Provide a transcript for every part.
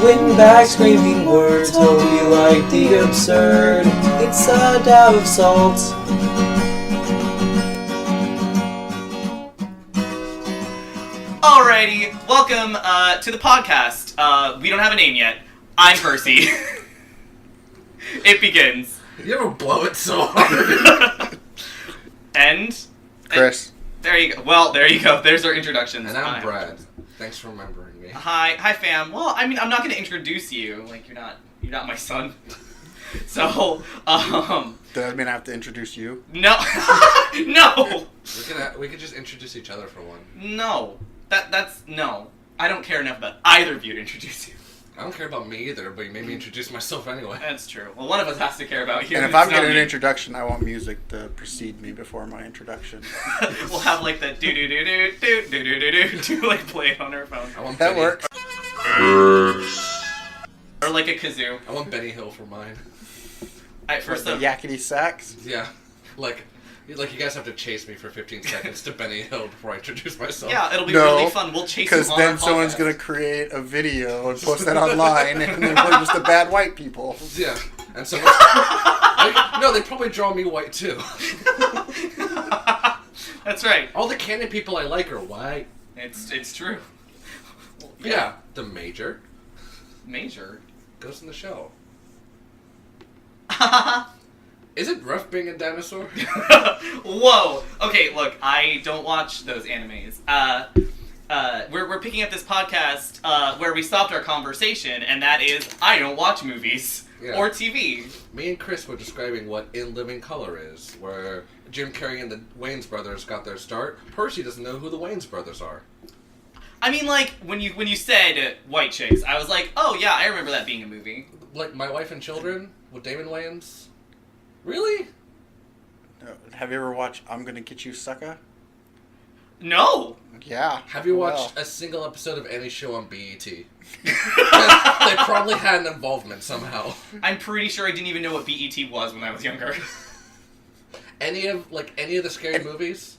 Swing back screaming words, hope you like the absurd. It's a dab of salt. Alrighty, welcome to the podcast. We don't have a name yet. I'm Percy. It begins. You ever blow it so hard? And Chris. There you go. Well, there you go. There's our introductions. And I'm Brad. Thanks for remembering me. Hi, fam. Well, I mean, I'm not gonna introduce you. Like, you're not my son. So, Does that mean I have to introduce you? no, no, We could just introduce each other for one. no. That's no. I don't care enough about either of you to introduce you. I don't care about me either, but you made me introduce myself anyway. That's true. Well, one of us has to care about you. And if I'm getting an introduction, I want music to precede me before my introduction. We'll have like the do do do do do do do do do like play it on our phone. I want That Benny. works. Or like a kazoo. I want Benny Hill for mine. First The up, yakety sax. Yeah, like you guys have to chase me for 15 seconds to Benny Hill before I introduce myself. yeah, it'll be No, really fun. We'll chase you Because on then our someone's podcast. going to create a video and post that online, and then we're just the bad white people. Yeah, and so no, they probably draw me white too. That's right. All the canon people I like are white. It's true. Well, Yeah, the Major Major. goes in the show. Is it rough being a dinosaur? Whoa. Okay, look, I don't watch those animes. We're picking up this podcast where we stopped our conversation, and that is I don't watch movies or TV. Me and Chris were describing what In Living Color is, where Jim Carrey and the Wayans brothers got their start. Percy doesn't know who the Wayans brothers are. I mean, like when you said white chicks, I was like, oh yeah, I remember that being a movie. Like My Wife and Children with Damon Wayans. Really? Have you ever watched I'm Gonna Get You, Sucker? No. Yeah. Have you watched a single episode of any show on BET? They probably had an involvement somehow. I'm pretty sure I didn't even know what BET was when I was younger. Any of the scary movies?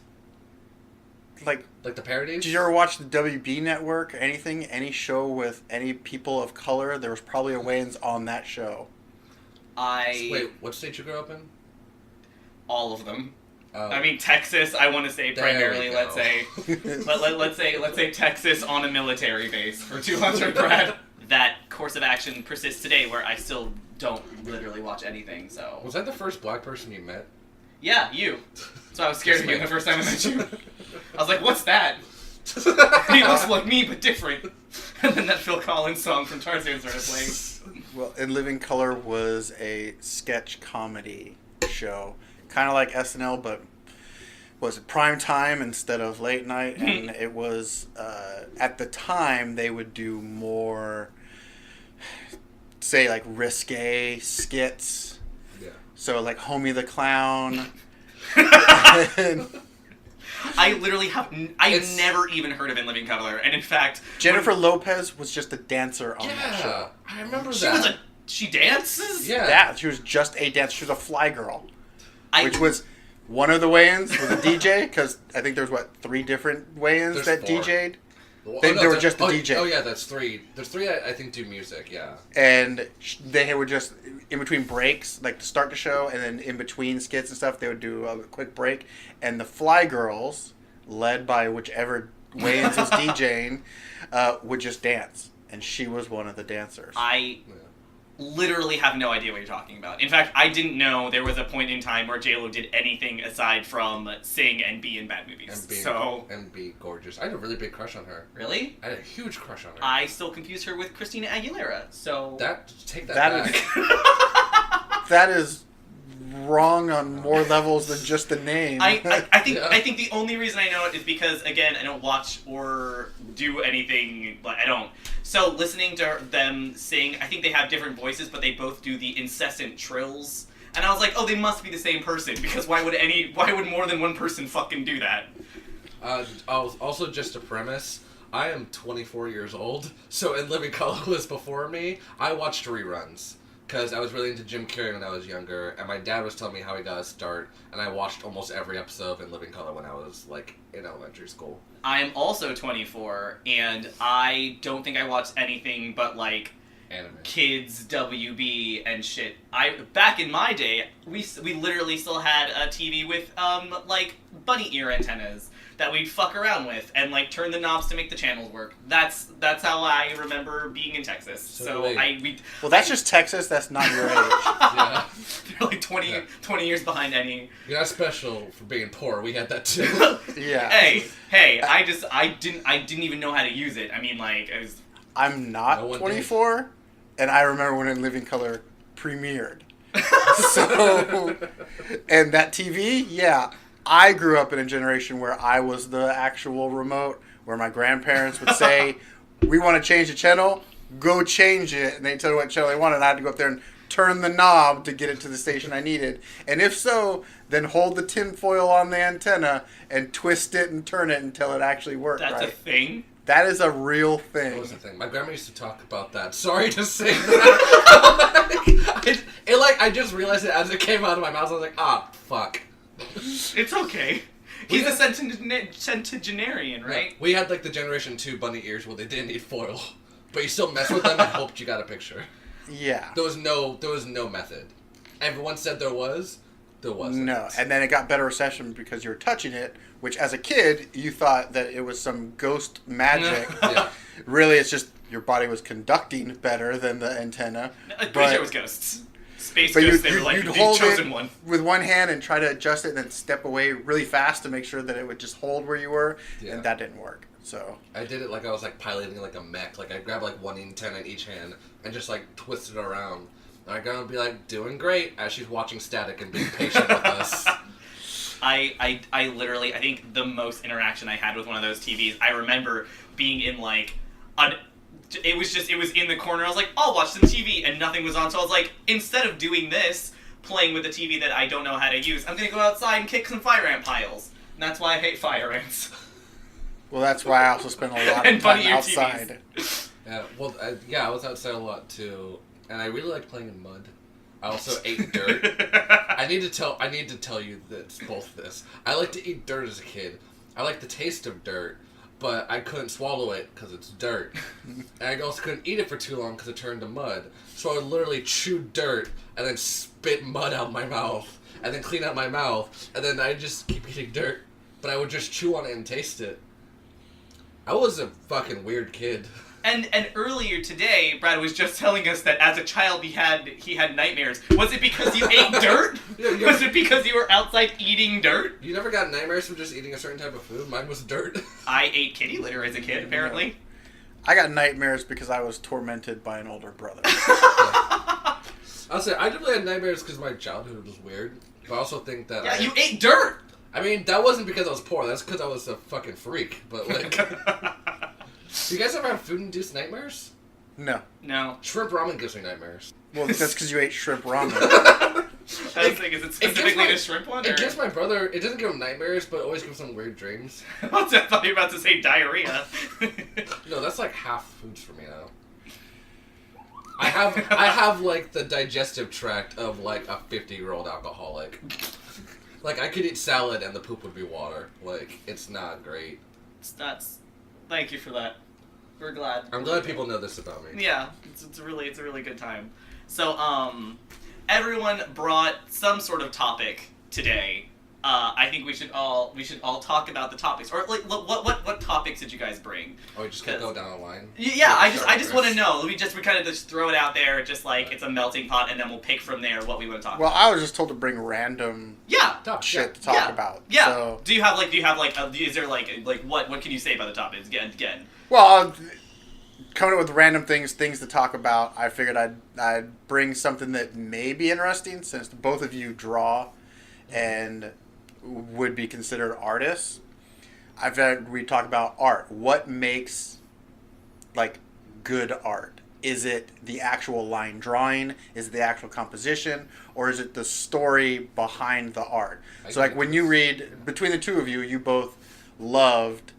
Like Like the parodies? did you ever watch the WB Network? Anything? Any show with any people of color? There was probably a Wayans on that show. Wait, what state you grew up in? All of them. Oh. I mean, Texas. I want to say There primarily. we go. Let's say, let's say Texas on a military base for 200 Brad. That course of action persists today, where I still don't literally watch anything. So Was that the first black person you met? yeah, you. So I was scared of you the first time I met you. I was like, "What's that?" He looks like me, but different. And then that Phil Collins song from Tarzan started playing. Well, In Living Color was a sketch comedy show. Kind of like SNL, but was it prime time instead of late night? And it was, at the time, they would do more, say, like, risque skits. Yeah. So, like, Homie the Clown. And I literally have. I've It's- never even heard of In Living Color, and in fact, Jennifer Lopez was just a dancer on that show. Yeah, I remember she that. she dances. Yeah. Yeah, she was just a dancer. She was a fly girl. I, Which was one of the Wayans was a DJ, because I think there's, 3 different Wayans There's that 4. DJ'd. Well, They were just a DJ. Oh yeah, that's 3. There's 3 I think do music, yeah. And they would just, in between breaks, like to start the show, and then in between skits and stuff, they would do a quick break. And the Fly Girls, led by whichever Wayans was DJing, would just dance. And she was one of the dancers. I literally have no idea what you're talking about. In fact, I didn't know there was a point in time where JLo did anything aside from sing and be in bad movies. And be gorgeous. I had a really big crush on her. Really? I had a huge crush on her. I still confuse her with Christina Aguilera. So Take that That back. That is wrong on more levels than just the name. I think Yeah. I think the only reason I know it is because, again, I don't watch or do anything. Like, I don't. So listening to them sing, I think they have different voices, but they both do the incessant trills. And I was like, oh, they must be the same person, because why would more than one person fucking do that? Also, just a premise. I am 24 years old, so In Living Color was before me. I watched reruns. Because I was really into Jim Carrey when I was younger, and my dad was telling me how he got his start, and I watched almost every episode of In Living Color when I was, like, in elementary school. I am also 24, and I don't think I watched anything but, like, Anime. kids WB and shit. Back in my day, we literally still had a TV with like bunny ear antennas that we'd fuck around with and like turn the knobs to make the channels work. That's how I remember being in Texas. So Well, that's just Texas. That's not your age. Yeah. they're like 20 years behind any. You're not special for being poor. We had that too. Yeah. Hey, I didn't even know how to use it. I mean, like, I'm not No one 24, and I remember when In Living Color premiered. So, and that TV, yeah. I grew up in a generation where I was the actual remote, where my grandparents would say, we want to change the channel, go change it. And they'd tell me what channel they wanted, and I had to go up there and turn the knob to get it to the station I needed. And if so, then hold the tin foil on the antenna and twist it and turn it until it actually worked. that's right? a thing. That is a real thing. That was the thing. My grandma used to talk about that. Sorry to say that. I just realized it as it came out of my mouth. I was like, fuck. It's okay. He's a centenarian, right? We had like the Generation 2 bunny ears where they didn't need foil, but you still mess with them and hoped you got a picture. Yeah. There was no method. Everyone said there wasn't. No, and then it got better reception because you were touching it, which as a kid, you thought that it was some ghost magic. Yeah. Really, it's just your body was conducting better than the antenna. I'm pretty sure it was ghosts. Space But ghosts, they were like you'd the hold chosen it one. with one hand and try to adjust it and then step away really fast to make sure that it would just hold where you were, Yeah. and that didn't work. So I did it like I was like piloting like a mech. Like I grabbed like one antenna in each hand and just like twisted it around. And my grandma would be like, doing great, as she's watching static and being patient with us. I literally, I think the most interaction I had with one of those TVs, I remember being in like, it was in the corner, I was like, I'll watch some TV, and nothing was on, so I was like, instead of doing this, playing with a TV that I don't know how to use, I'm gonna go outside and kick some fire ant piles. And that's why I hate fire ants. well, that's why I also spend a lot And of bunny time ear outside. Yeah, well, I was outside a lot too, and I really like playing in mud. I also ate dirt. I need to tell you this, both this. I like to eat dirt as a kid. I like the taste of dirt, but I couldn't swallow it because it's dirt. And I also couldn't eat it for too long because it turned to mud. So I would literally chew dirt and then spit mud out my mouth and then clean out my mouth and then I just keep eating dirt. But I would just chew on it and taste it. I was a fucking weird kid. And earlier today, Brad was just telling us that as a child he had nightmares. Was it because you ate dirt? Was it because you were outside eating dirt? You never got nightmares from just eating a certain type of food? Mine was dirt. I ate kitty litter as a kid, apparently. I got nightmares because I was tormented by an older brother. I'll say, I definitely had nightmares because my childhood was weird. But I also think that Yeah, you ate dirt! I mean, that wasn't because I was poor. That's because I was a fucking freak. But, like... Do you guys ever have food-induced nightmares? No. No. Shrimp ramen gives me nightmares. Well, that's because you ate shrimp ramen. I was thinking, is it specifically my- the shrimp one? It gives my brother... It doesn't give him nightmares, but it always gives him weird dreams. I thought you were about to say diarrhea. No, that's like half foods for me now. I have like the digestive tract of like a 50-year-old alcoholic. Like I could eat salad and the poop would be water. Like it's not great. It's nuts. Thank you for that. We're glad. I'm glad people know this about me. Yeah, it's a really good time. So everyone brought some sort of topic today. I think we should all talk about the topics, or like what topics did you guys bring? Oh, we just gonna go down the line. Yeah, I just want to know. We kind of just throw it out there, just like it's a melting pot, and then we'll pick from there what we want to talk Well, about. I was just told to bring random Yeah. shit to talk about. Yeah. So, Do you have is there like what can you say about the topics again? well, coming up with random things to talk about, I figured I'd bring something that may be interesting since both of you draw and would be considered artists. I figured we'd talk about art. What makes like good art? Is it the actual line drawing? Is it the actual composition? Or is it the story behind the art? So like when you read, between the two of you, you both loved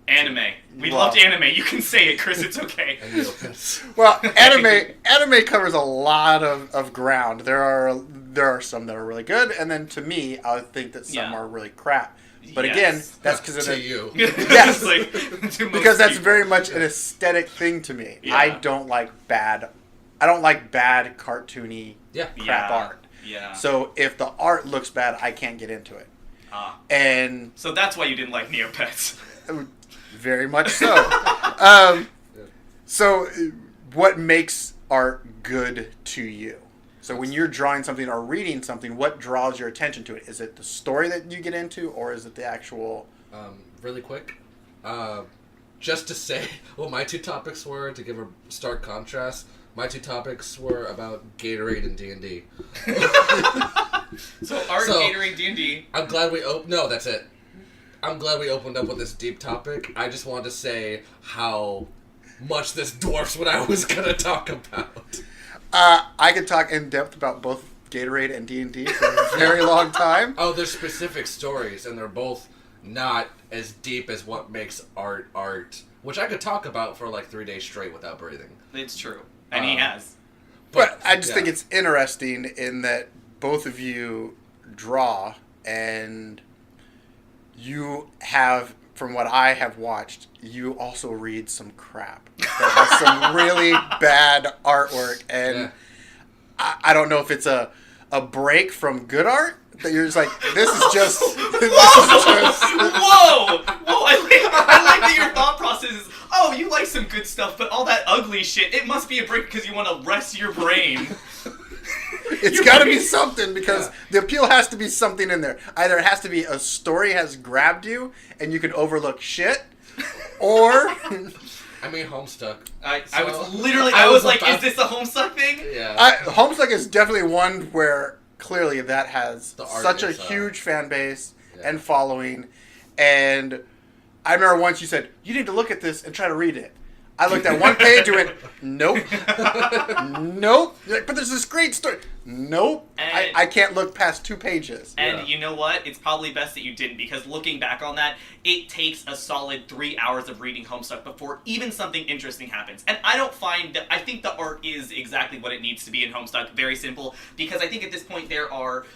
Anime. We Well- loved anime. You can say it, Chris. It's okay. And Neopets. well, anime covers a lot of ground. There are some that are really good, and then to me, I would think that some Yeah. are really crap. But Yes. again, that's because to you. Yes. Like, to most because that's people. very much an aesthetic thing to me. Yeah. I don't like bad cartoony Yeah. crap art. Yeah. So if the art looks bad, I can't get into it. And So that's why you didn't like Neopets. very much so. So what makes art good to you? So when you're drawing something or reading something, what draws your attention to it? Is it the story that you get into, or is it the actual... Really quick, just to say what my two topics were, to give a stark contrast, my two topics were about Gatorade and D&D. So art, Gatorade, D&D. I'm glad we No, that's it. I'm glad we opened up with this deep topic. I just wanted to say how much this dwarfs what I was going to talk about. I could talk in depth about both Gatorade and D&D for a very long time. Oh, there's specific stories, and they're both not as deep as what makes art, which I could talk about for like 3 days straight without breathing. It's true. And he has. But I just think it's interesting in that both of you draw, and you have, from what I have watched, you also read some crap that has some really bad artwork, and I don't know if it's a break from good art that you're just like, this is just Whoa! I like that your thought process is, oh, you like some good stuff, but all that ugly shit, it must be a break because you want to rest your brain. It's got to be something, because the appeal has to be something in there. Either it has to be a story has grabbed you and you can overlook shit, or... I mean, Homestuck. I was like, is this a Homestuck thing? Yeah. Homestuck is definitely one where clearly that has The art such a is, huge fan base and following. And I remember once you said, you need to look at this and try to read it. I looked at one page and went, nope. Nope. You're like, but there's this great story. Nope. And- I can't look past 2 pages. And you know what? It's probably best that you didn't, because looking back on that, it takes a solid 3 hours of reading Homestuck before even something interesting happens. And I think the art is exactly what it needs to be in Homestuck. Very simple. Because I think at this point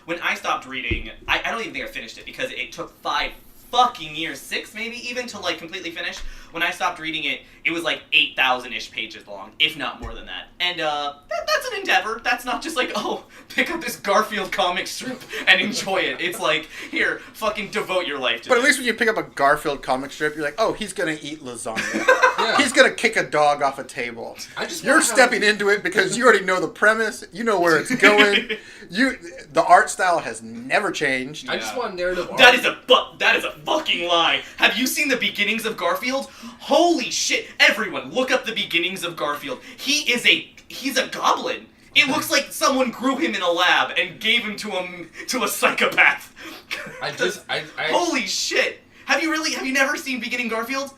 when I stopped reading, I don't even think I finished it, because it took 5 fucking years, 6 maybe even, to like completely finish. When I stopped reading it, it was like 8,000-ish pages long, if not more than that. And that's an endeavor. That's not just like, oh, pick up this Garfield comic strip and enjoy it. It's like, here, fucking devote your life to But this. at least when you pick up a Garfield comic strip, you're like, oh, he's going to eat lasagna. He's going to kick a dog off a table. You're stepping into it because you already know the premise. You know where it's going. The art style has never changed. I just want narrative art. That is a fucking lie. Have you seen the beginnings of Garfield? Holy shit. Everyone, look up the beginnings of Garfield. He's a goblin. It looks like someone grew him in a lab and gave him to a psychopath. Holy shit. Have you never seen Beginning Garfield?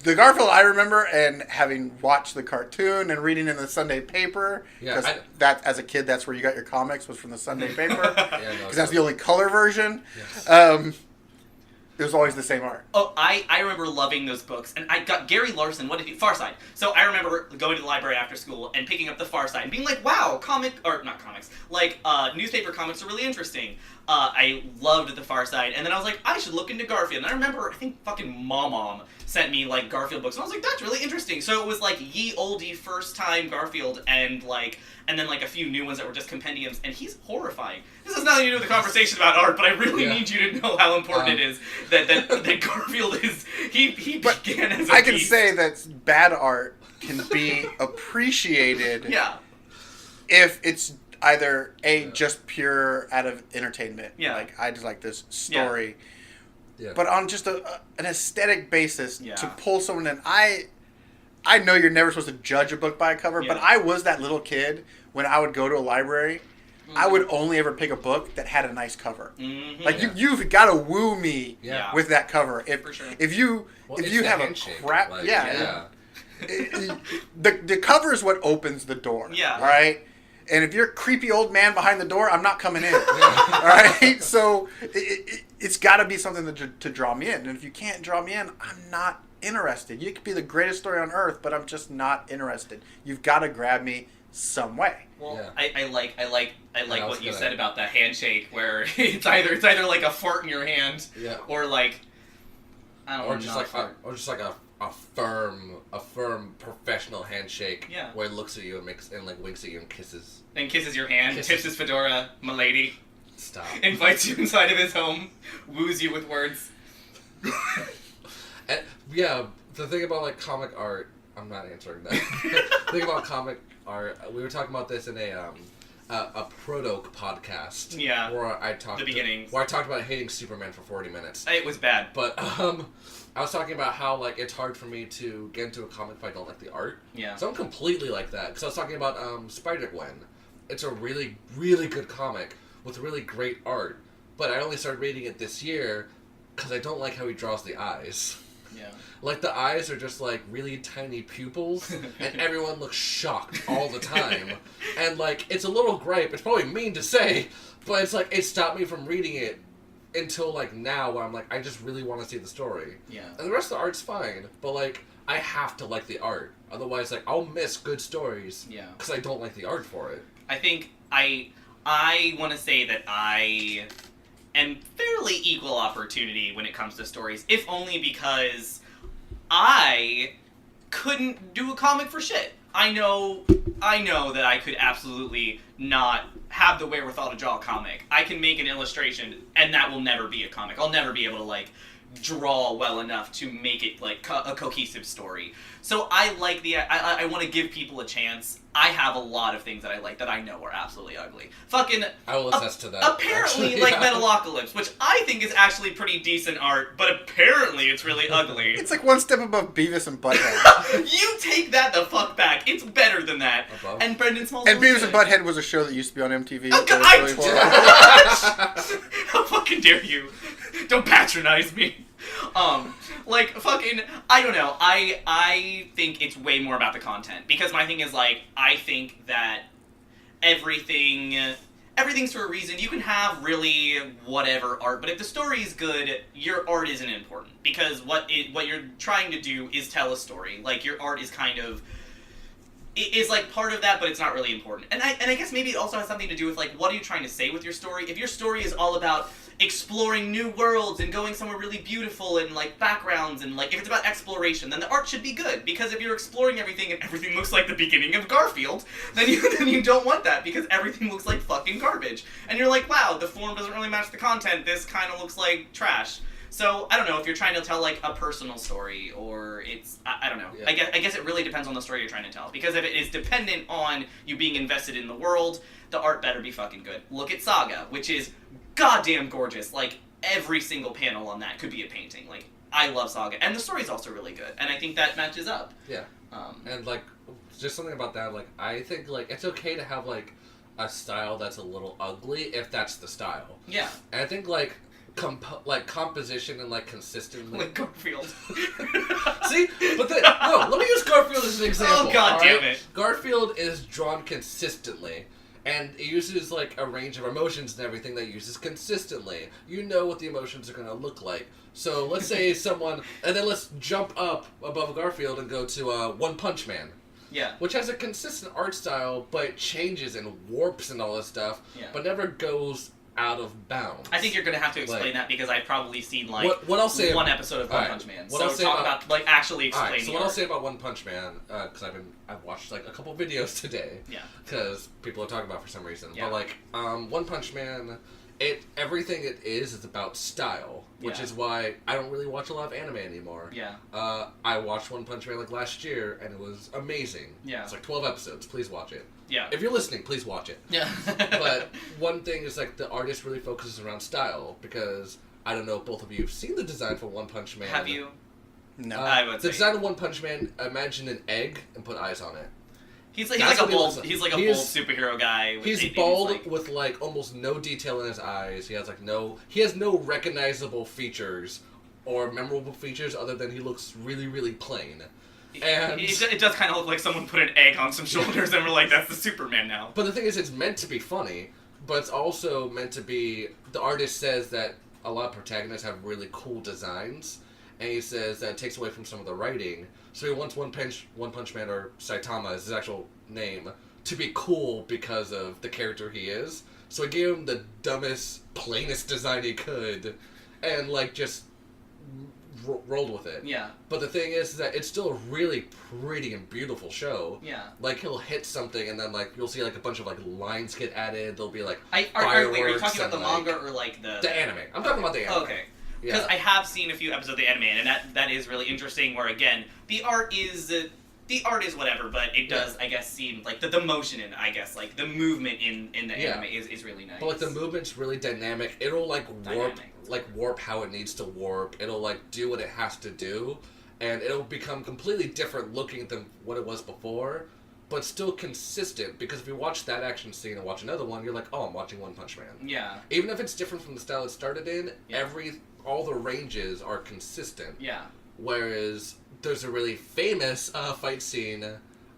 The Garfield I remember, and having watched the cartoon and reading in the Sunday paper, because that as a kid, that's where you got your comics, was from the Sunday paper, because that's the only color version. Yes. It was always the same art. Oh, I remember loving those books, and I got Gary Larson. What did he? Far Side. So I remember going to the library after school and picking up the Far Side and being like, "Wow, newspaper comics are really interesting." I loved the Far Side, and then I was like, I should look into Garfield. And I remember, I think fucking Mom sent me like Garfield books, and I was like, that's really interesting. So it was like ye olde first time Garfield, and then like a few new ones that were just compendiums, and he's horrifying. This has nothing to do with the conversation about art, but I really need you to know how important it is that Garfield is. He began as a I can beast. say that bad art can be appreciated. Yeah. If it's either just pure out of entertainment. Yeah. Like, I just like this story. Yeah. But on just an aesthetic basis, Yeah. to pull someone in. I know you're never supposed to judge a book by a cover, but I was that little kid when I would go to a library. I would only ever pick a book that had a nice cover. Mm-hmm. Like, you've got to woo me with that cover. For sure. If you have a crap... The cover is what opens the door. Yeah. All right? And if you're a creepy old man behind the door, I'm not coming in. All right? So it's got to be something to draw me in. And if you can't draw me in, I'm not interested. You could be the greatest story on earth, but I'm just not interested. You've got to grab me some way. Well, Yeah. I like I was what you gonna- said about the handshake, where it's either like a fart in your hand, Yeah. or like I don't know, Or just not like a fart. a firm professional handshake. Yeah. Where it looks at you and like winks at you and kisses. And kisses your hand, Kisses. tips his fedora, milady, Stop. invites you inside of his home, woos you with words. And yeah, the thing about like comic art, I'm not answering that. The thing about comic art, we were talking about this in a proto podcast. Yeah. Where I talked The beginnings. where I talked about hating Superman for 40 minutes. It was bad. But I was talking about how like it's hard for me to get into a comic if I don't like the art. Yeah. So I'm completely like that because I was talking about Spider-Gwen. It's a really, really good comic with really great art, but I only started reading it this year because I don't like how he draws the eyes. Yeah. Like the eyes are just like really tiny pupils, and everyone looks shocked all the time. And like it's a little gripe. It's probably mean to say, but it's like it stopped me from reading it until like now, where I'm like I just really want to see the story. Yeah. And the rest of the art's fine, but like I have to like the art. Otherwise, like I'll miss good stories. Yeah. Because I don't like the art for it. I think I want to say that I am fairly equal opportunity when it comes to stories, if only because I couldn't do a comic for shit. I know that I could absolutely not have the wherewithal to draw a comic. I can make an illustration, and that will never be a comic. I'll never be able to like draw well enough to make it like a cohesive story. So I like I want to give people a chance. I have a lot of things that I like that I know are absolutely ugly. Fucking I will attest to that. apparently, actually, like yeah. Metalocalypse, which I think is actually pretty decent art, but apparently it's really ugly. It's like one step above Beavis and Butthead. You take that the fuck back. It's better than that. Above? And Brendan Smalls. And was Beavis and good. Butthead was a show that used to be on MTV. Oh, that God, was really horrible. How fucking dare you? Don't patronize me. Like fucking, I don't know. I think it's way more about the content, because my thing is like I think that everything's for a reason. You can have really whatever art, but if the story is good, your art isn't important, because what you're trying to do is tell a story. Like your art is kind of is like part of that, but it's not really important. And I guess maybe it also has something to do with like what are you trying to say with your story? If your story is all about exploring new worlds and going somewhere really beautiful and like backgrounds, and like if it's about exploration, then the art should be good, because if you're exploring everything and everything looks like the beginning of Garfield, then you don't want that, because everything looks like fucking garbage. And you're like, wow, the form doesn't really match the content. This kind of looks like trash. So, I don't know, if you're trying to tell, like, a personal story, or it's, I don't know. Yeah. I guess it really depends on the story you're trying to tell. Because if it is dependent on you being invested in the world, the art better be fucking good. Look at Saga, which is goddamn gorgeous. Like, every single panel on that could be a painting. Like, I love Saga. And the story's also really good. And I think that matches up. Yeah. And like, just something about that, like, I think, like, it's okay to have, like, a style that's a little ugly if that's the style. Yeah. And I think, like, composition and like consistently. Like Garfield. See, but no. Let me use Garfield as an example. Oh, God damn alright? it. Garfield is drawn consistently, and it uses like a range of emotions and everything that uses consistently. You know what the emotions are gonna look like. So let's say someone, and then let's jump up above Garfield and go to One Punch Man. Yeah. Which has a consistent art style, but it changes and warps and all this stuff, Yeah. but never goes out of bounds. I think you're going to have to explain Like, that, because I've probably seen, like, what I'll say one episode of One alright, Punch Man. what So I'll say talk about- about, like, actually explaining Alright, so what I'll art. say about One Punch Man, because I've watched like a couple videos today, Yeah. because people are talking about it for some reason. Yeah. But like, One Punch Man, everything it is about style, which Yeah. is why I don't really watch a lot of anime anymore. Yeah. I watched One Punch Man like last year, and it was amazing. Yeah. It's like 12 episodes. Please watch it. Yeah. If you're listening, please watch it. Yeah. But one thing is like the artist really focuses around style, because I don't know if both of you have seen the design for One Punch Man. Have you? No. I would The say. design of One Punch Man, imagine an egg and put eyes on it. He's like That's a what he bold. looks like. He's like a He bold is- superhero guy. With He's he's bald like- with like almost no detail in his eyes. He has like he has no recognizable features or memorable features other than he looks really, really plain. And it does kind of look like someone put an egg on some shoulders and we're like, that's the Superman now. but the thing is, it's meant to be funny, but it's also meant to be. The artist says that a lot of protagonists have really cool designs, and he says that it takes away from some of the writing. So he wants One Punch Man, or Saitama is his actual name, to be cool because of the character he is. So he gave him the dumbest, plainest design he could, and like just rolled with it. Yeah. But the thing is that it's still a really pretty and beautiful show. Yeah. Like he'll hit something and then like you'll see like a bunch of like lines get added. There'll be like Wait, are you talking about the manga or like the anime? I'm talking about the anime. Okay. Because I have seen a few episodes of the anime, and that is really interesting. Where again, the art is whatever, but it does, I guess, seem like the motion in, I guess, like the movement in the anime is really nice. But like the movement's really dynamic. It'll like warp how it needs to warp. It'll like do what it has to do, and it'll become completely different looking than what it was before, but still consistent. Because if you watch that action scene and watch another one, you're like, oh, I'm watching One Punch Man. Yeah. Even if it's different from the style it started in, all the ranges are consistent. Yeah. Whereas there's a really famous fight scene.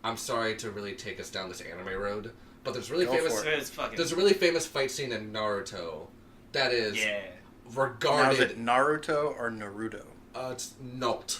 I'm sorry to really take us down this anime road, but there's really there's a really famous fight scene in Naruto that is regarded. Now, is it Naruto or Naruto? It's not.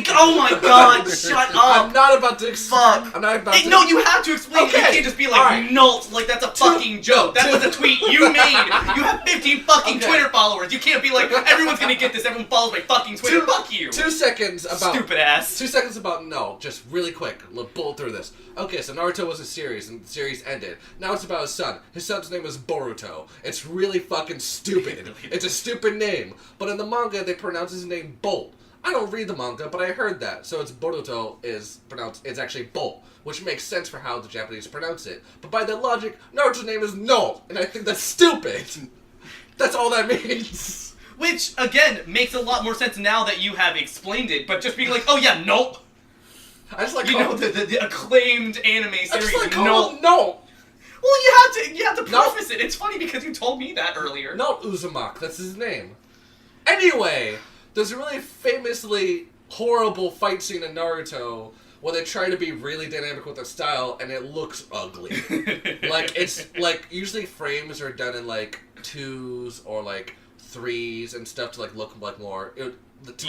Oh my god, shut up! I'm not about to Fuck! I'm not about to... No, you have to explain. Okay. You can't just be like, Nult, like that's a fucking joke. That was a tweet you made! You have 15 fucking Twitter followers. You can't be like, everyone's gonna get this, everyone follows my fucking Twitter. Fuck you! 2 seconds about... Stupid ass. 2 seconds about Nult, just really quick. Let's bullet through this. Okay, so Naruto was a series, and the series ended. Now it's about his son. His son's name is Boruto. It's really fucking stupid. It's a stupid name. But in the manga, they pronounce his name Bolt. I don't read the manga, but I heard that. So it's Boruto it's actually Bolt, which makes sense for how the Japanese pronounce it. But by that logic, Naruto's name is Nult, and I think that's stupid. That's all that means. Which, again, makes a lot more sense now that you have explained it, but just being like, oh yeah, Nult. I just like the acclaimed anime series, I just like Nult. Nult. Well, you have to preface it. It's funny because you told me that earlier. Nult Uzumaki, that's his name. Anyway... There's a really famously horrible fight scene in Naruto where they try to be really dynamic with the style and it looks ugly. Like, it's, like, usually frames are done in, like, 2s or, like, 3s and stuff to, like, look like more... You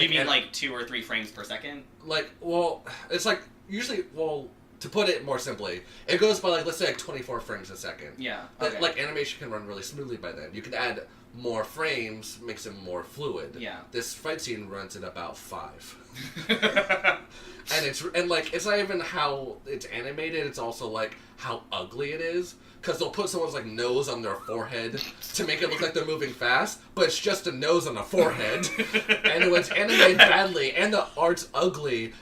mean, like, 2 or 3 frames per second? Like, well, it's, like, usually, well... To put it more simply, it goes by, like, let's say, like, 24 frames a second. Yeah. Okay. Like, animation can run really smoothly by then. You can add more frames, makes it more fluid. Yeah. This fight scene runs at about 5. And it's not even how it's animated, it's also, like, how ugly it is. Because they'll put someone's, like, nose on their forehead to make it look like they're moving fast, but it's just a nose on a forehead. And when it's animated badly, and the art's ugly...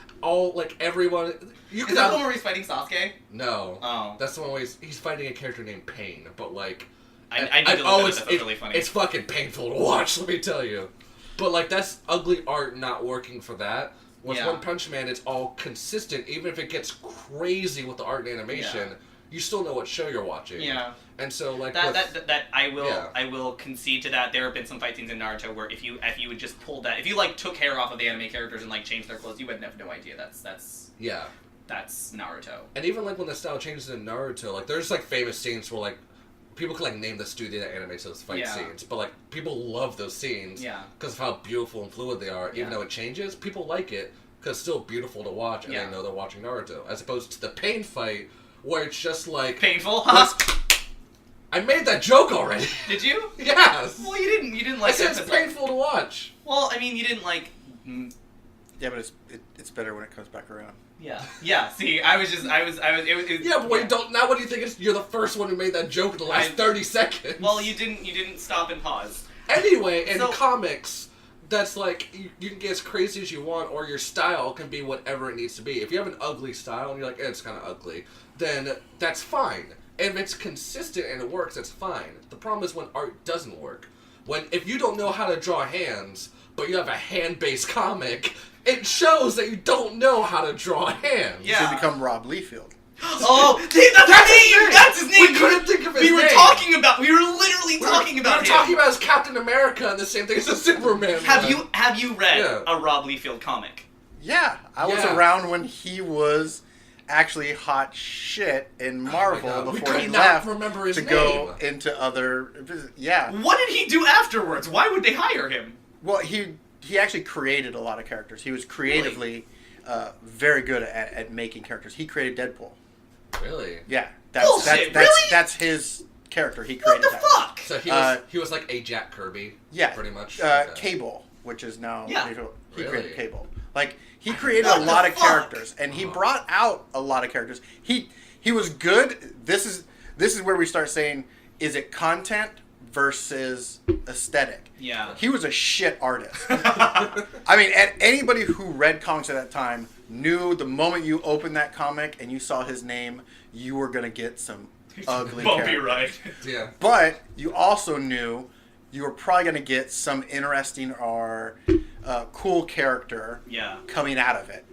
everyone... Is that the one where he's fighting Sasuke? No. Oh. That's the one where he's fighting a character named Pain, but like... I need to look at it, that's really funny. It's fucking painful to watch, let me tell you. But like, that's ugly art not working for that. With One Punch Man, it's all consistent, even if it gets crazy with the art and animation, you still know what show you're watching. Yeah. And so like... I will concede to that. There have been some fight scenes in Naruto where if you would just pull that... If you like took hair off of the anime characters and like changed their clothes, you would have no idea. That's Naruto. And even like when the style changes in Naruto, like there's like famous scenes where like people can like name the studio that animates those fight scenes, but like people love those scenes because of how beautiful and fluid they are. Even though it changes, people like it because it's still beautiful to watch and they know they're watching Naruto, as opposed to the Pain fight where it's just like painful. Huh? I made that joke already. Did you? Yes. Well, you didn't like. I said it's painful to watch. Well, I mean, you didn't like. Yeah, but it's better when it comes back around. Yeah. See, it was. Yeah, but what do you think? You're the first one who made that joke in the last 30 seconds. Well, you didn't stop and pause. Anyway, in comics, that's like you can get as crazy as you want, or your style can be whatever it needs to be. If you have an ugly style and you're like, it's kind of ugly, then that's fine. And if it's consistent and it works, that's fine. The problem is when art doesn't work. If you don't know how to draw hands, but you have a hand-based comic, it shows that you don't know how to draw hands. Yeah. You should become Rob Liefeld. Oh, that's his name! That's his name! We couldn't think of his name. We were literally talking about him. We were talking about as Captain America and the same thing as a Superman. Have you read a Rob Liefeld comic? Yeah. I was around when he was actually hot shit in Marvel before he left to go into other... Yeah. What did he do afterwards? Why would they hire him? Well, he actually created a lot of characters. He was creatively very good at making characters. He created Deadpool. Really? Yeah, Bullshit, really? that's his character. He What created the that. fuck? So he was like a Jack Kirby. Yeah, Pretty much. Cable, which is now Yeah. he Really? created Cable. Like he created What a the lot of fuck? characters, and he brought out a lot of characters. He was good. This is where we start saying, is it content versus aesthetic? Yeah. He was a shit artist. I mean, anybody who read comics at that time knew the moment you opened that comic and you saw his name, you were gonna get some ugly Bumpy characters. ride. Yeah. But you also knew you were probably going to get some interesting or cool character Yeah. coming out of it.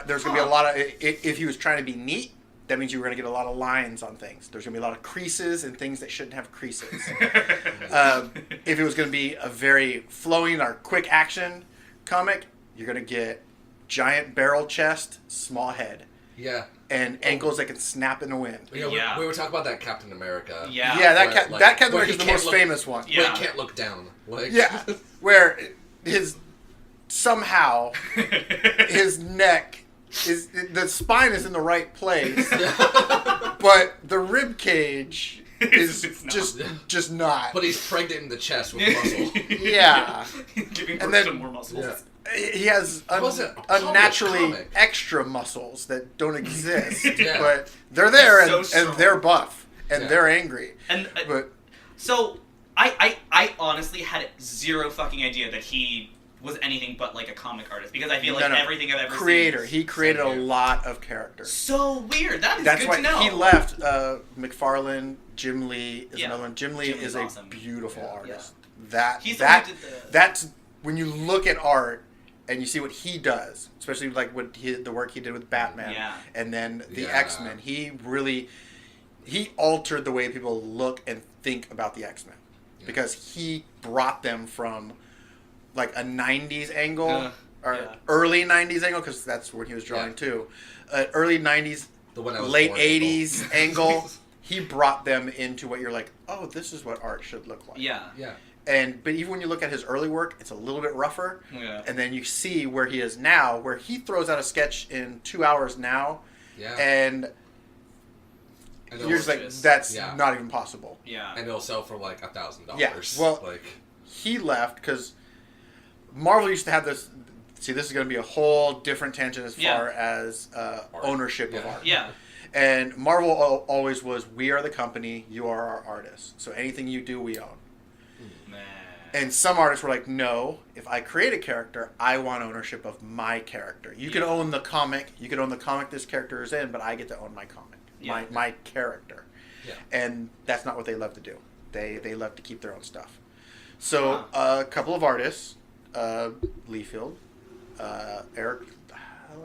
There's going to be a lot of... If he was trying to be neat, that means you were going to get a lot of lines on things. There's going to be a lot of creases and things that shouldn't have creases. If it was going to be a very flowing or quick action comic, you're going to get giant barrel chest, small head. Yeah. And ankles that can snap in the wind. Yeah, Yeah. we were talking about that Captain America. Yeah. Yeah, Where, that like, Captain where America he is the can't most look- famous one. Yeah. Where he can't look down. Like, Yeah, where somehow his neck is, the spine is in the right place, but the rib cage is It's not. just not. But he's pregnant in the chest with muscle. Yeah, Giving And birth then- to more muscles. Yeah. he has Was it a unnaturally comic? extra muscles that don't exist, Yeah. but they're there So and strong. they're buff and Yeah. they're angry. And But so I honestly had zero fucking idea that he was anything but like a comic artist, because I feel like No. everything I've ever creator, seen. he created a Same here. lot of characters. So weird. That is That's good why to know. he left. McFarlane, Jim Lee is Yeah. another one. Jim Lee Jim is Lee's a awesome. beautiful Yeah. artist. He's the one That who did the- that's when you look at art and you see what he does, especially like the work he did with Batman, Yeah. and then the Yeah. X-Men. He altered the way people look and think about the X-Men because he brought them from like a 90s angle or yeah. early 90s angle, because that's what he was drawing Yeah. too. Early 90s, The one I was late born 80s people. angle. He brought them into what you're like, oh, this is what art should look like. Yeah. Yeah. But even when you look at his early work, it's a little bit rougher. Yeah. And then you see where he is now, where he throws out a sketch in 2 hours now, Yeah. and And you're just like, just- that's yeah. not even possible. Yeah. and it'll sell for like $1,000. Yeah, well- like He left because Marvel used to have this. See, this is going to be a whole different tangent as Yeah. far as ownership of Yeah. art. Yeah. And Marvel always was, we are the company, you are our artists. So anything you do, we own. Man. And some artists were like, no, if I create a character, I want ownership of my character. You can Yeah. own the comic, you can own the comic this character is in, but I get to own my comic, Yeah. my character. Yeah. And that's not what they love to do. They love to keep their own stuff. So a couple of artists, Liefeld, Eric,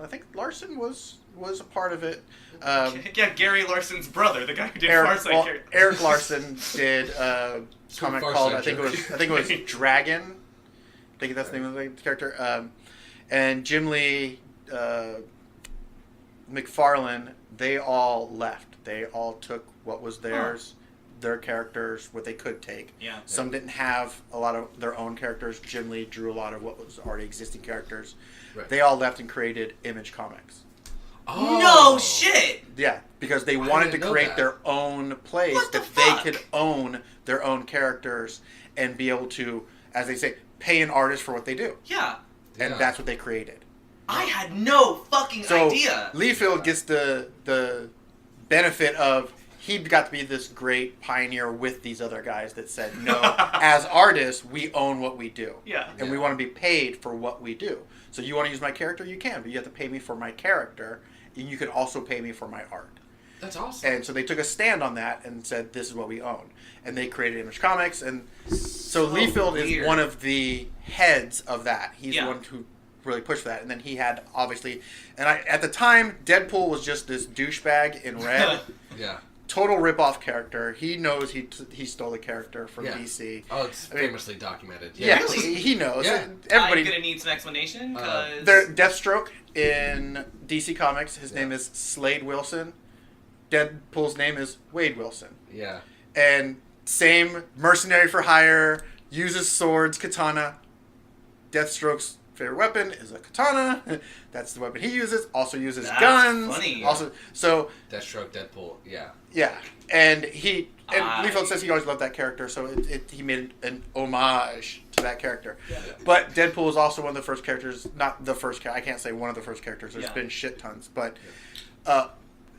I think Larson was a part of it. Yeah, Gary Larson's brother, the guy who did Eric, Farsight well, character. Eric Larson did a comic Farsight called I joke. think it was Dragon. I think that's the name of the character. And Jim Lee, McFarlane, they all left. They all took what was theirs, their characters, what they could take. Yeah. Some didn't have a lot of their own characters. Jim Lee drew a lot of what was already existing characters. Right. They all left and created Image Comics. Oh. No shit! Yeah, because they I wanted to didn't know create that. their own place What the that fuck? they could own their own characters and be able to, as they say, pay an artist for what they do. Yeah. And Yeah. that's what they created. I had no fucking So idea. Liefeld gets the benefit of he got to be this great pioneer with these other guys that said, no, as artists, we own what we do. Yeah. And we want to be paid for what we do. So you want to use my character? You can, but you have to pay me for my character. And you can also pay me for my art. That's awesome. And so they took a stand on that and said, this is what we own. And they created Image Comics. And so Liefeld weird. is one of the heads of that. He's Yeah. the one who really pushed for that. And then he had, obviously, and at the time, Deadpool was just this douchebag in red. yeah. Total rip-off character. He knows he stole the character from Yeah. DC. Oh, it's I mean- famously documented. Yeah, Really? he knows. Yeah. Everybody. I'm gonna need some explanation because Their Deathstroke in DC Comics, his name is Slade Wilson. Deadpool's name is Wade Wilson. Yeah. And same mercenary for hire, uses swords, katana. Deathstroke's favorite weapon is a katana. That's the weapon he uses. Also uses That's guns. funny. Also, so Deathstroke, Deadpool, yeah. yeah, and Liefeld says he always loved that character, so he made an homage to that character. Yeah. But Deadpool is also one of the first characters, not the first character, I can't say one of the first characters, there's been shit tons, but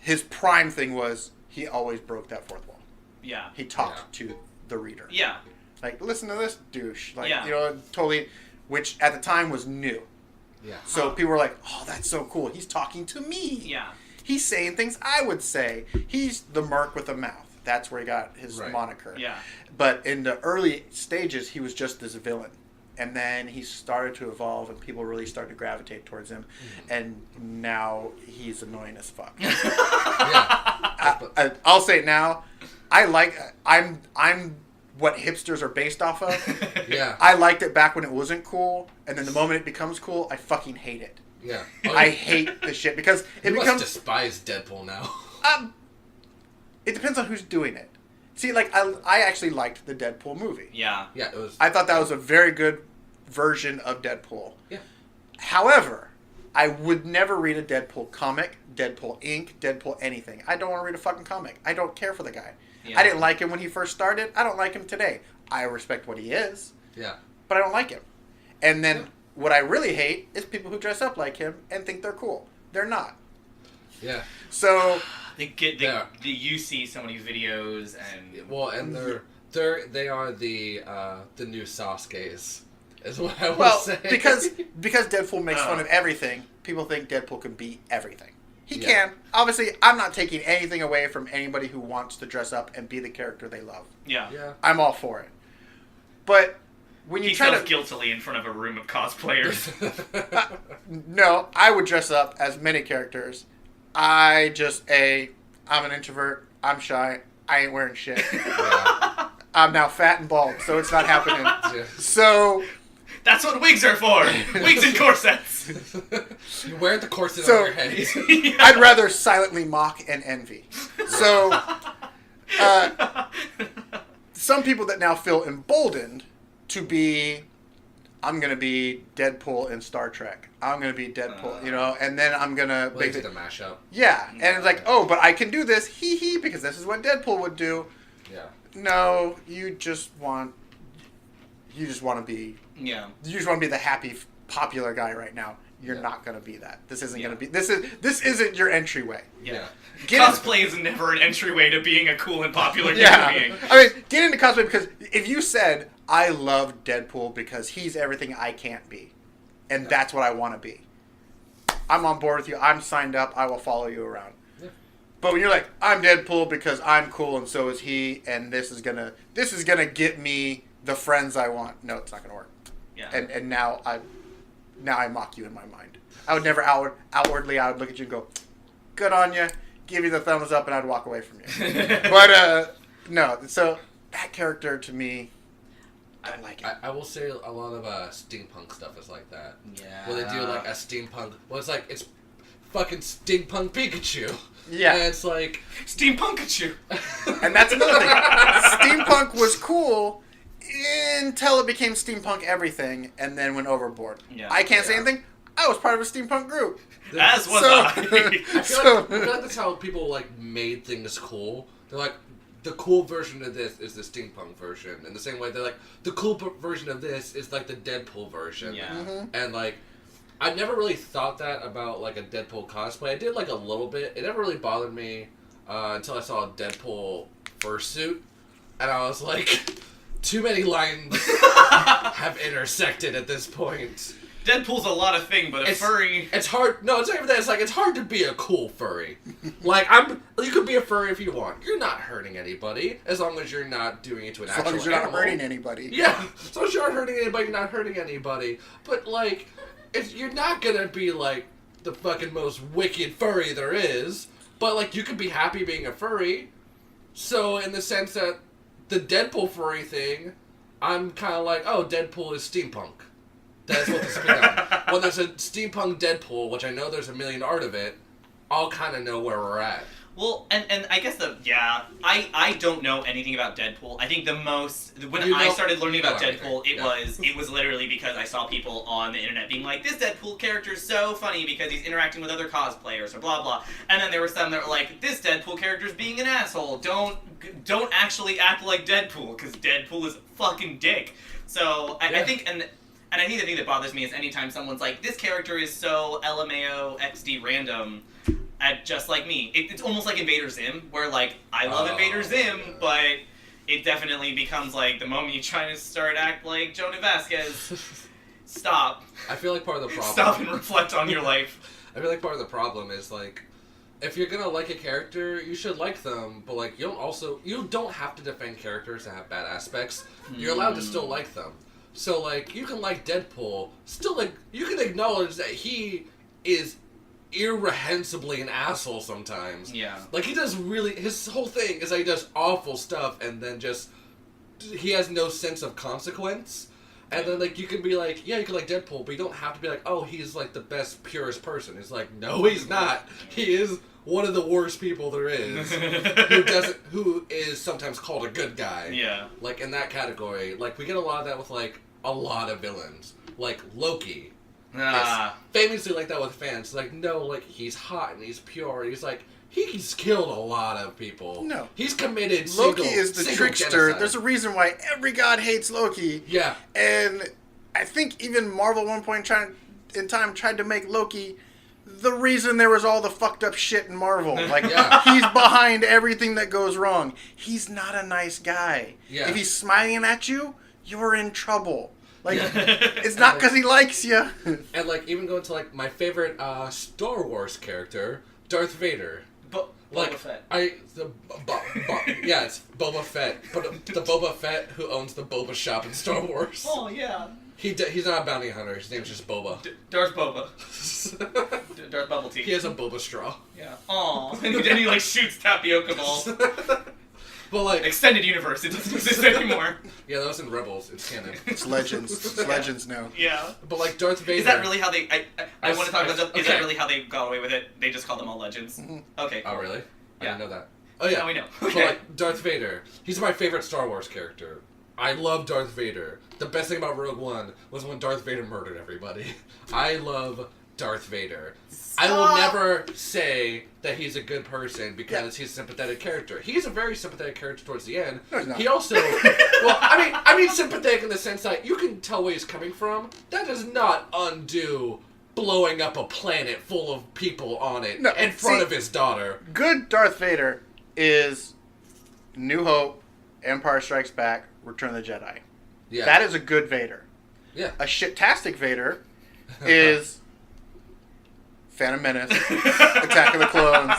his prime thing was he always broke that fourth wall. Yeah. He talked to the reader. Yeah. Like, listen to this douche. Like, Yeah. you know, totally, which at the time was new. Yeah. So people were like, oh, that's so cool. He's talking to me. Yeah. He's saying things I would say. He's the merc with a mouth. That's where he got his moniker. Yeah. But in the early stages, he was just this villain. And then he started to evolve, and people really started to gravitate towards him. Mm-hmm. And now he's annoying as fuck. Yeah. I'll say it now. I'm what hipsters are based off of. Yeah. I liked it back when it wasn't cool, and then the moment it becomes cool, I fucking hate it. Yeah. I hate the shit because it you becomes. must despise Deadpool now. It depends on who's doing it. See, like I actually liked the Deadpool movie. Yeah. Yeah, it was. I thought that was a very good version of Deadpool. Yeah. However, I would never read a Deadpool comic, Deadpool Inc., Deadpool anything. I don't want to read a fucking comic. I don't care for the guy. Yeah. I didn't like him when he first started. I don't like him today. I respect what he is. Yeah. But I don't like him. And then what I really hate is people who dress up like him and think they're cool. They're not. Yeah. So you see so many videos and and they are the new Sasuke's. Is what I will say. because Deadpool makes fun of everything, people think Deadpool can be everything. He can. Obviously, I'm not taking anything away from anybody who wants to dress up and be the character they love. Yeah. I'm all for it. But when you try feels to guiltily in front of a room of cosplayers. no, I would dress up as many characters. I'm an introvert. I'm shy. I ain't wearing shit. Yeah. I'm now fat and bald, so it's not happening. Yeah. So that's what wigs are for. Wigs and corsets. You wear the corset on your head. Yeah. I'd rather silently mock and envy. So some people that now feel emboldened to be, I'm going to be Deadpool in Star Trek. I'm going to be Deadpool, and then I'm going to make it a mashup. Yeah, and it's like, oh, but I can do this, because this is what Deadpool would do. Yeah. No, you just want to be. Yeah. You just want to be the happy, popular guy right now. You're not going to be that. This isn't going to be. This isn't your entryway. Yeah. Cosplay is never an entryway to being a cool and popular human being. I mean, get into cosplay because if you said, I love Deadpool because he's everything I can't be, and that's what I want to be, I'm on board with you. I'm signed up. I will follow you around. Yeah. But when you're like, I'm Deadpool because I'm cool and so is he, and this is gonna get me the friends I want. No, it's not gonna work. Yeah. And now I mock you in my mind. I would never outwardly. I would look at you and go, "Good on you," give you the thumbs up, and I'd walk away from you. But no. So that character to me, I don't like it. I will say a lot of steampunk stuff is like that. Yeah. Where they do like a steampunk. Well, it's fucking steampunk Pikachu. Yeah. And it's like Steampunkachu. And that's another thing. Steampunk was cool until it became steampunk everything, and then went overboard. Yeah. I can't say anything. I was part of a steampunk group. As was I I feel like that's how people like made things cool. They're like, the cool version of this is the steampunk version. In the same way, they're like, the cool version of this is like the Deadpool version. Yeah. Mm-hmm. And like, I never really thought that about like a Deadpool cosplay. I did like a little bit. It never really bothered me until I saw a Deadpool fursuit, and I was like, too many lines have intersected at this point. Deadpool's a lot of thing, but furry. It's hard. No, it's not even that. It's like it's hard to be a cool furry. Like you could be a furry if you want. You're not hurting anybody as long as you're not doing it to an actual animal. As long as you're not hurting anybody. Yeah, as long as you aren't hurting anybody, you're not hurting anybody. But like, if you're not gonna be like the fucking most wicked furry there is, but like you could be happy being a furry. So in the sense that the Deadpool furry thing, I'm kind of like, oh, Deadpool is steampunk. That's what this is become. When there's a steampunk Deadpool, which I know there's a million art of it, I'll kind of know where we're at. Well, and I guess I don't know anything about Deadpool. I think when You I know- started learning about you know Deadpool, everything. it was literally because I saw people on the internet being like, this Deadpool character is so funny because he's interacting with other cosplayers or blah blah. And then there were some that were like, this Deadpool character is being an asshole. Don't actually act like Deadpool because Deadpool is a fucking dick. So I think and I think the thing that bothers me is anytime someone's like, this character is so LMAO XD random. Just like me. It's almost like Invader Zim, where, like, I love Invader Zim, but it definitely becomes, like, the moment you try to start act like Jonah Vasquez, stop. I feel like part of the problem... Stop and reflect on your life. I feel like part of the problem is, like, if you're gonna like a character, you should like them, but, like, you don't have to defend characters that have bad aspects. You're allowed to still like them. So, like, you can like Deadpool, still, like, you can acknowledge that he is irrehensibly an asshole sometimes. Yeah. Like, he does really... His whole thing is that he does awful stuff and then just... He has no sense of consequence. And then, like, you can be like, yeah, you can like Deadpool, but you don't have to be like, oh, he's, like, the best, purest person. It's like, no, he's not. He is one of the worst people there is. Who is sometimes called a good guy. Yeah. Like, in that category. Like, we get a lot of that with, like, a lot of villains. Like, Loki. It's famously like that with fans. Like, no, like, he's hot and he's pure. He's like, he's killed a lot of people. No. He's committed Loki is the trickster. genocide. There's a reason why every god hates Loki. Yeah. And I think even Marvel at one point in time tried to make Loki the reason there was all the fucked up shit in Marvel. Like, Yeah. he's behind everything that goes wrong. He's not a nice guy. Yeah. If he's smiling at you, you're in trouble. Like, it's not because he likes you. And, like, even going to, like, my favorite Star Wars character, Darth Vader. Boba Fett. Yeah, it's Boba Fett. But the Boba Fett who owns the Boba shop in Star Wars. Oh, yeah. He's not a bounty hunter. His name's just Boba. Darth Boba. Darth Bubble Tea. He has a Boba straw. Yeah. Aw. And then he, like, shoots tapioca balls. But, like... Extended universe. It doesn't exist anymore. Yeah, that was in Rebels. It's canon. It's Legends. It's Legends now. Yeah. But, like, Darth Vader... Is that really how they... I want to talk about that. Is that Okay. really how they got away with it? They just call them all legends? Mm-hmm. Okay. Oh, really? I Yeah. didn't know that. Oh, yeah. Now we know. But, Okay. like, Darth Vader. He's my favorite Star Wars character. I love Darth Vader. The best thing about Rogue One was when Darth Vader murdered everybody. I love Darth Vader. I will never say that he's a good person because he's a sympathetic character. He's a very sympathetic character towards the end. No, he's not. He also... well, I mean sympathetic in the sense that you can tell where he's coming from. That does not undo blowing up a planet full of people on it No, in front see- of his daughter. Good Darth Vader is New Hope, Empire Strikes Back, Return of the Jedi. Yeah. That is a good Vader. Yeah. A shit-tastic Vader is Phantom Menace, Attack of the Clones,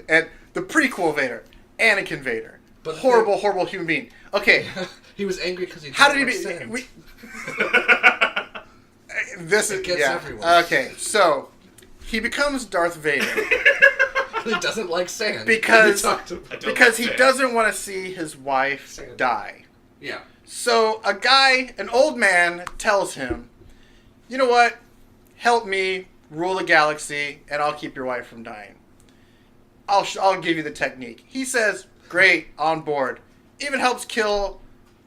and the prequel Vader, Anakin Vader. But horrible, horrible human being. Okay, He was angry because he how did he didn't be? understand. This is It gets yeah. everyone. Okay, so he becomes Darth Vader He doesn't like sand. because We talked about- don't because he like doesn't want to see his wife Sand. die. Yeah. So a guy, an old man, tells him, "You know what? Help me rule the galaxy, and I'll keep your wife from dying. I'll give you the technique." He says, "Great, on board." Even helps kill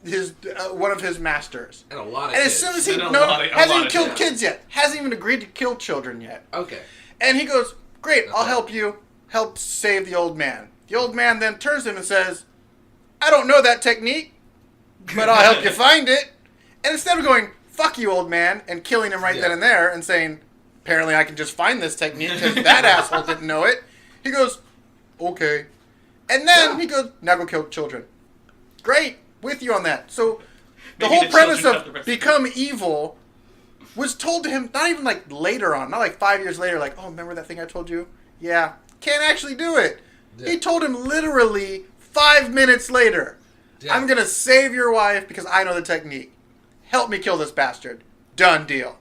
his one of his masters. And a lot of And kids. as soon as he And a no, lot of- a hasn't lot even of killed kids. kids yet, hasn't even agreed to kill children yet. Okay. And he goes, "Great, I'll Okay. help you. Help save the old man." The old man then turns to him and says, "I don't know that technique, but I'll help you find it." And instead of going, "Fuck you, old man," and killing him right then Yeah. and there and saying, "Apparently I can just find this technique because that asshole didn't know it," he goes, "Okay." And then Yeah. he goes, "Now go kill children." Great, with you on that. So the Maybe whole the premise children got the of rest. become evil was told to him not even like later on, not like 5 years later, like, "Oh, remember that thing I told you?" Yeah, can't actually do it. Yeah. He told him literally 5 minutes later, Yeah. "I'm gonna save your wife because I know the technique. Help me kill this bastard. Done deal."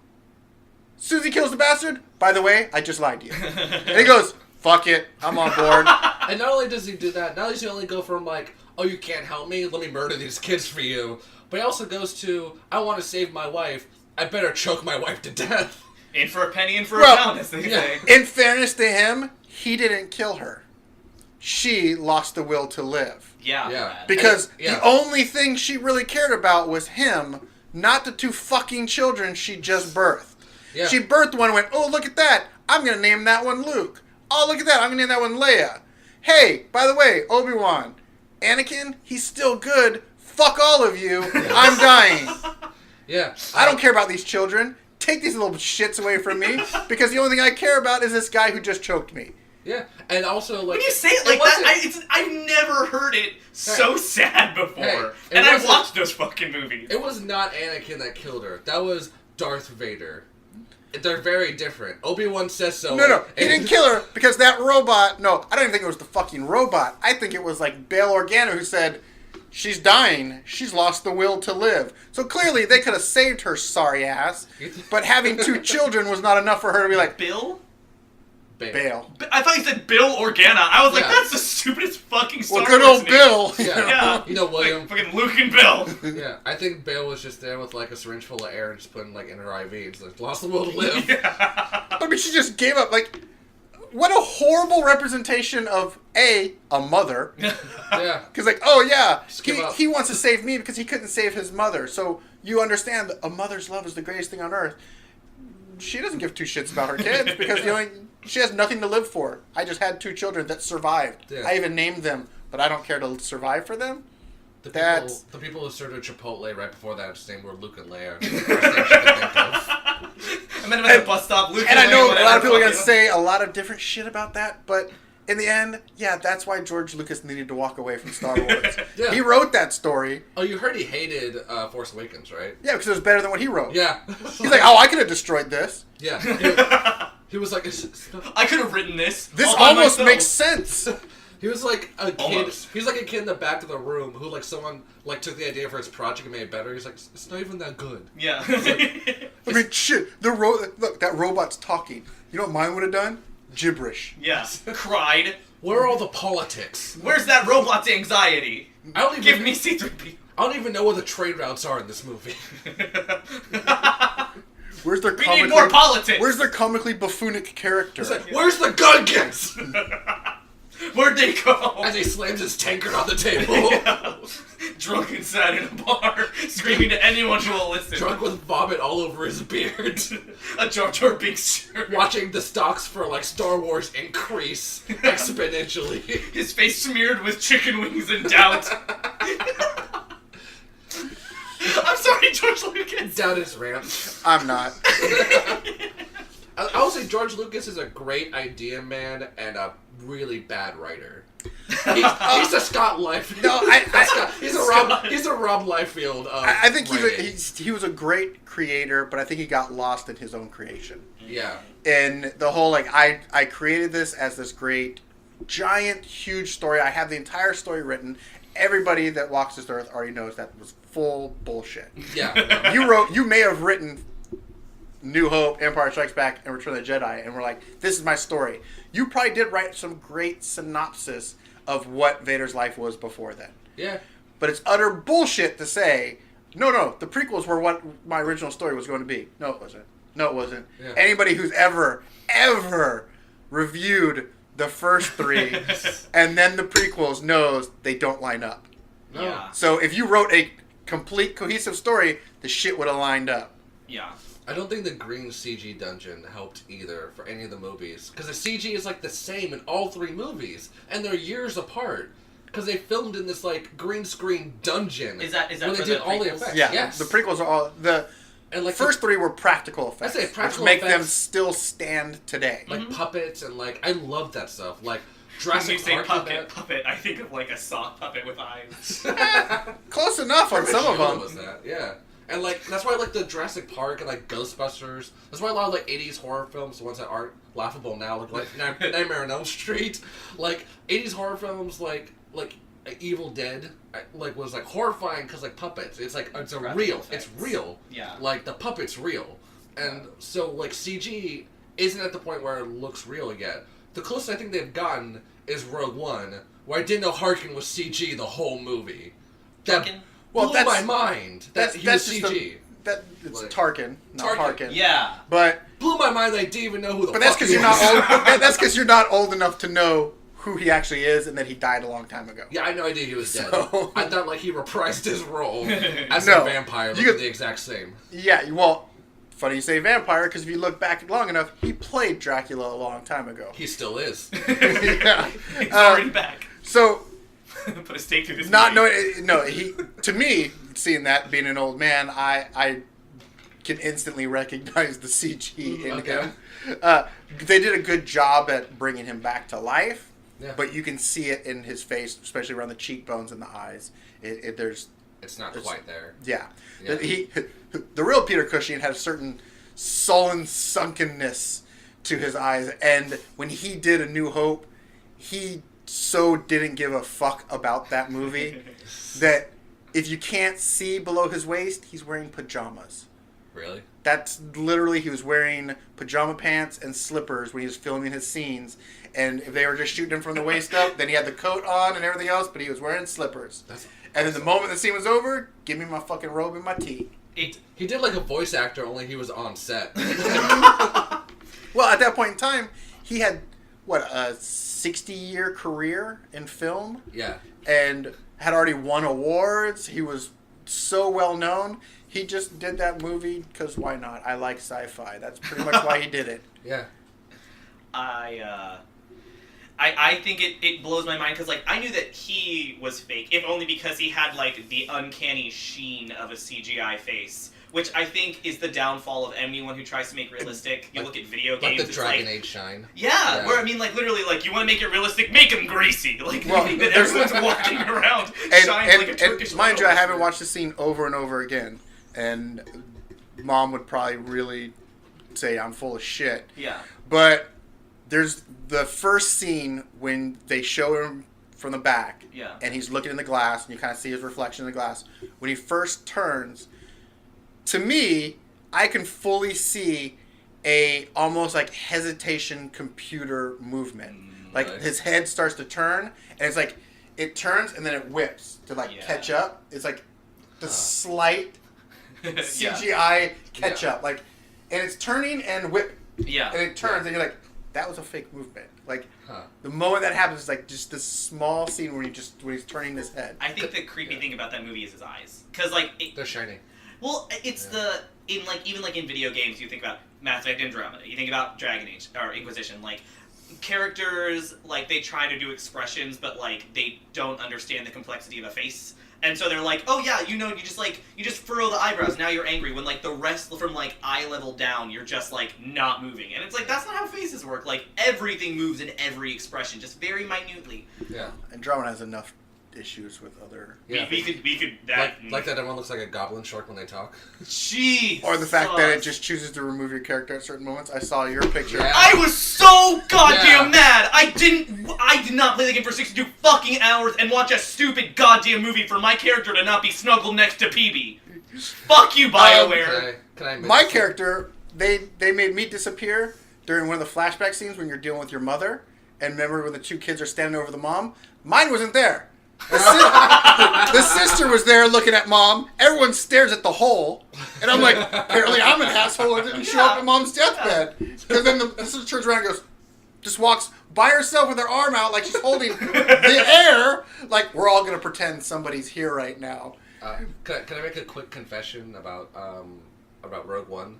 As soon as he kills the bastard, by the way, I just lied to you. And he goes, "Fuck it, I'm on board." And not only does he do that, not only does he only go from like, "Oh, you can't help me, let me murder these kids for you," but he also goes to, "I want to save my wife, I better choke my wife to death." In for a penny, in for Well, a pound, as they yeah. say. In fairness to him, he didn't kill her. she lost the will to live. Yeah. Yeah. Because Yeah. the only thing she really cared about was him, not the 2 fucking children she just birthed. Yeah. She birthed one and went, oh, look at that. I'm going to name that one Luke. Oh, look at that. I'm going to name that one Leia. Hey, by the way, Obi-Wan, Anakin, he's still good. Fuck all of you. I'm dying. Yeah. I don't care about these children. Take these little shits away from me because the only thing I care about is this guy who just choked me. Yeah, and also like When you say it like that, I've never heard it so sad before. Hey, and I watched those fucking movies. It was not Anakin that killed her. That was Darth Vader. They're very different. Obi-Wan says so. No, he didn't kill her because that robot... No, I don't even think it was the fucking robot. I think it was like Bail Organa who said, she's dying. She's lost the will to live. So clearly they could have saved her sorry ass, but having 2 children was not enough for her to be like, Bill? Bail. I thought you said Bill Organa. I was like, Yeah. that's the stupidest fucking Star Well, good Wars old name. Bill. Yeah. Yeah. You know, William. Like, fucking Luke and Bill. Yeah, I think Bale was just there with like a syringe full of air and just putting like in her IV and just like lost the will to live. Yeah. I mean, she just gave up. Like, what a horrible representation of a mother. Yeah. Because like, oh yeah, Just give up. he wants to save me because he couldn't save his mother. So you understand that a mother's love is the greatest thing on earth. She doesn't give 2 shits about her kids because she has nothing to live for. I just had 2 children that survived. Yeah. I even named them, but I don't care to survive for them. The That's- people who served at Chipotle right before that just named were Luke and Leia. The first thing she could think of. And then I'm at the bus stop, Luke And I know a whatever, lot of people are going to fucking- say a lot of different shit about that, but in the end, yeah, that's why George Lucas needed to walk away from Star Wars. Yeah. He wrote that story. Oh, you heard he hated Force Awakens, right? Yeah, because it was better than what he wrote. Yeah. He's like, oh, I could have destroyed this. Yeah. He was like, I could have written this. This all by almost myself. makes sense. he was like a kid. Almost. He was like a kid in the back of the room who like someone like took the idea for his project and made it better. He's like, it's not even that good. Yeah. I mean, shit. Look, that robot's talking. You know what mine would have done? Gibberish. Yeah. Cried. Where are all the politics? Where's that robot's anxiety? I don't even Give me C3P. I don't even know where the trade routes are in this movie. Where's their We need more politics. Where's their comically buffoonic character? It's like, where's the Gungans? Where'd they go? As he slams his tankard on the table. Yeah. Drunk inside in a bar, screaming to anyone who will listen. Drunk with vomit all over his beard. A Jar Jar Binks shirt. Watching the stocks for like Star Wars increase exponentially. His face smeared with chicken wings and doubt. I'm sorry, George Lucas. Down his ramp. I'm not. I would say George Lucas is a great idea man and a really bad writer. He's a Scott Liefeld. No, he's a Rob Liefeld. I think writing. he was a great creator, but I think he got lost in his own creation. Yeah. And the whole, like, I created this as this great, giant, huge story. I have the entire story written. Everybody that walks this earth already knows that was full bullshit. Yeah. You may have written New Hope, Empire Strikes Back, and Return of the Jedi, and we're like, this is my story. You probably did write some great synopsis of what Vader's life was before then. Yeah. But it's utter bullshit to say, no, the prequels were what my original story was going to be. No, it wasn't. No, it wasn't. Yeah. Anybody who's ever reviewed the first 3 and then the prequels knows they don't line up. No. Yeah. So if you wrote a complete, cohesive story, the shit would have lined up. Yeah. I don't think the green CG dungeon helped either for any of the movies. Because the CG is like the same in all 3 movies. And they're years apart. Because they filmed in this like green screen dungeon. Is that where for they the did all the prequels? effects. Yeah, Yes. the prequels are all... And like first 3 were practical effects, I say practical which make them effects. still stand today. like puppets and like I love that stuff. Like When Jurassic you say Park did puppet, I think of like a sock puppet with eyes. that. Close enough on some of them. Was that? Yeah. And like that's why I like the Jurassic Park and like Ghostbusters. That's why a lot of like 80s horror films, the ones that aren't laughable now, like Nightmare on Elm Street, like 80s horror films like Evil Dead, like was like horrifying because like puppets. It's like it's a Practical real. effects. It's real. Yeah. Like the puppet's real, and so like CG isn't at the point where it looks real yet. The closest I think they've gotten is Rogue One, where I didn't know Harkin was CG the whole movie. That Tarkin? blew my mind that he was just CG. It's Like- Tarkin, not Tarkin. Harkin. Yeah. But Blew my mind that I didn't even know who the But fuck that's because he you're not was. old. That's because you're not old enough to know who he actually is and that he died a long time ago. Yeah, I had no idea he was dead. So- I thought like he reprised his role as No. a vampire, You looking could- the exact same. Yeah, well, funny you say vampire, because if you look back long enough, he played Dracula a long time ago. He still is. Yeah. He's already back. So, Put a stake through this not movie. knowing, no, he, to me, seeing that, being an old man, I can instantly recognize the CG in Okay. him. They did a good job at bringing him back to life, Yeah. but you can see it in his face, especially around the cheekbones and the eyes. There's It's not It's- quite there. Yeah. Yeah. The real Peter Cushing had a certain sullen sunkenness to his eyes, and when he did A New Hope, he so didn't give a fuck about that movie that if you can't see below his waist, he's wearing pajamas. Really? That's literally, he was wearing pajama pants and slippers when he was filming his scenes, and if they were just shooting him from the waist up, then he had the coat on and everything else, but he was wearing slippers. That's And then the moment the scene was over, give me my fucking robe and my tea. He did like a voice actor, only he was on set. Well, at that point in time, he had, what, a 60-year career in film? Yeah. And had already won awards. He was so well known. He just did that movie because why not? I like sci-fi. That's pretty much why he did it. Yeah. I think it blows my mind because like I knew that he was fake, if only because he had like the uncanny sheen of a CGI face, which I think is the downfall of anyone who tries to make realistic. You look at video Like games, the it's Dragon like, Age shine. yeah, where I mean like literally like you want to make it realistic, make him greasy, like Well, that there's- everyone's walking around And, shines like a Turkish mind you, I royal. haven't watched the scene over and over again. And Mom would probably really say I'm full of shit. Yeah. But there's the first scene when they show him from the back, Yeah. and he's looking in the glass, and you kind of see his reflection in the glass. When he first turns, to me, I can fully see a almost like hesitation computer movement. Like Right. his head starts to turn, and it's like it turns and then it whips to like Yeah. catch up. It's like the slight Yeah. CGI catch up, like, and it's turning and whip, Yeah. and it turns, and you're like, that was a fake movement. Like, Huh. the moment that happens is like just this small scene where when he's turning his head. I think the creepy thing about that movie is his eyes, because like They're shiny. well, it's in like even like in video games, you think about Mass Effect Andromeda, you think about Dragon Age or Inquisition, like characters like they try to do expressions, but like they don't understand the complexity of a face. And so they're like, oh yeah, you just furrow the eyebrows, now you're angry, when like the rest from like eye level down, you're just like not moving. And it's like, that's not how faces work. Like everything moves in every expression, just very minutely. Yeah. Andromeda has enough issues with other... Yeah. We could that Like that everyone looks like a goblin shark when they talk. Jeez. Or the fact that it just chooses to remove your character at certain moments. I saw your picture. Yeah. I was so goddamn Yeah. mad. I did not play the game for 62 fucking hours and watch a stupid goddamn movie for my character to not be snuggled next to PB. Fuck you, Bioware. Can I My character, they made me disappear during one of the flashback scenes when you're dealing with your mother. And remember when the two kids are standing over the mom? Mine wasn't there. The sister was there looking at mom. Everyone stares at the hole. And I'm like, apparently I'm an asshole. I didn't show up at mom's deathbed. Because then the sister turns around and goes, just walks by herself with her arm out like she's holding the air. Like, we're all going to pretend somebody's here right now. Can I make a quick confession about Rogue One?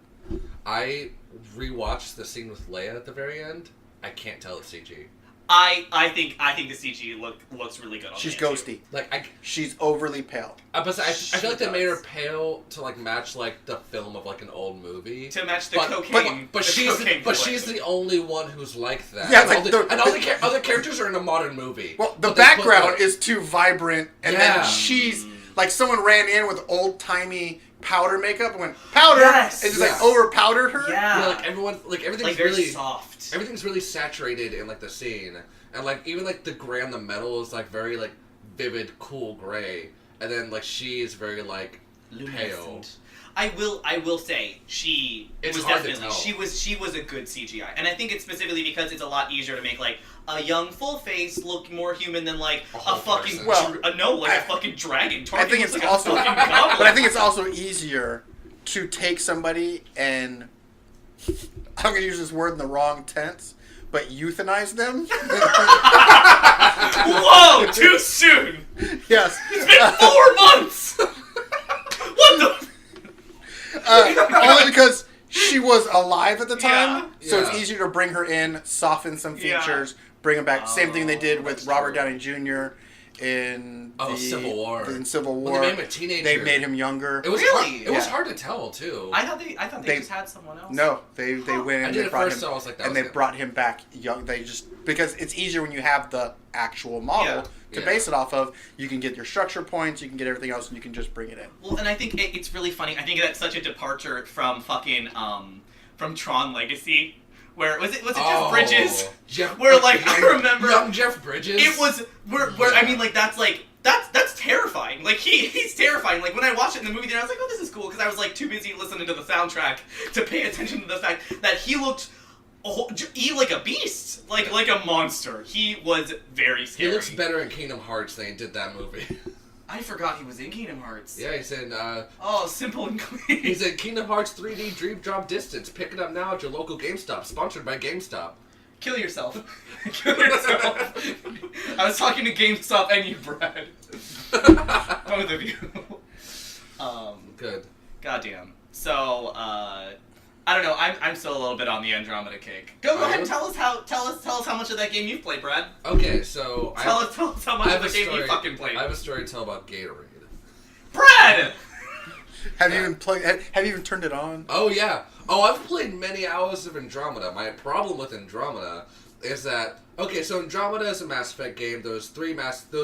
I rewatched the scene with Leia at the very end. I can't tell it's CG. I think the CG looks really good on She's that, ghosty. Like She's overly pale. I feel like they does. made her pale to like match like the film of like an old movie. To match the But- cocaine. But the she's cocaine she's the only one who's like that. Yeah, and like all the, the- and all the other characters are in a modern movie. Well, the But they put, background like- is too vibrant, and Yeah. then she's like someone ran in with old-timey powder makeup and went, powder! Yes! And just like Yeah. over-powdered her. Yeah. Yeah, like everyone, like everything's like very really soft. everything's really saturated in like the scene, and like even like the gray on the metal is like very like vivid, cool gray, and then like she is very like pale. Luminescent. I will say she It's was hard to definitely tell. she was a good CGI, and I think it's specifically because it's a lot easier to make like a young full face look more human than like A a whole fucking person. Well, a fucking dragon. I Target think looks it's like also, a fucking goblin. but I think it's also easier to take somebody and I'm gonna use this word in the wrong tense, but euthanize them. to bring her in, soften some Yeah. features, bring him back. Same thing they did with that's Robert true. Downey Jr. in Civil War. In Civil When War, they made him a teenager. They made him younger. It was Really? hard, it was Yeah. hard to tell too. I thought they They- just had someone else. No, they went in I and did they it brought first, him, so I was like, that and was they it. brought him back young. They just because it's easier when you have the actual model to Yeah. base it off of. You can get your structure points, you can get everything else, and you can just bring it in. Well, and I think it's really funny. I think that's such a departure from fucking from Tron Legacy, where was it Jeff Bridges? Jeff, Where like I remember young Jeff Bridges. it was where I mean like that's terrifying. Like he's terrifying. Like when I watched it in the movie, then I was like, oh, this is cool because I was like too busy listening to the soundtrack to pay attention to the fact that he looked. Like a beast, like a monster. He was very He scary. looks better in Kingdom Hearts than he did that movie. I forgot he was in Kingdom Hearts. Yeah, he's in. Oh, simple and clean. He's in Kingdom Hearts 3D Dream Drop Distance. Pick it up now at your local GameStop. Sponsored by GameStop. Kill yourself. Kill yourself. I was talking to GameStop and you, Brad. Both of you. Good. Goddamn. So, I don't know. I'm still a little bit on the Andromeda kick. Go ahead and tell us how much of that game you've played, Brad. Okay, so Tell us how much I of have the a game you story. fucking played. I have a story to tell about Gatorade. Brad. Have you even played? Have you even turned it on? Oh yeah. Oh, I've played many hours of Andromeda. My problem with Andromeda is that so Andromeda is a Mass Effect game. Those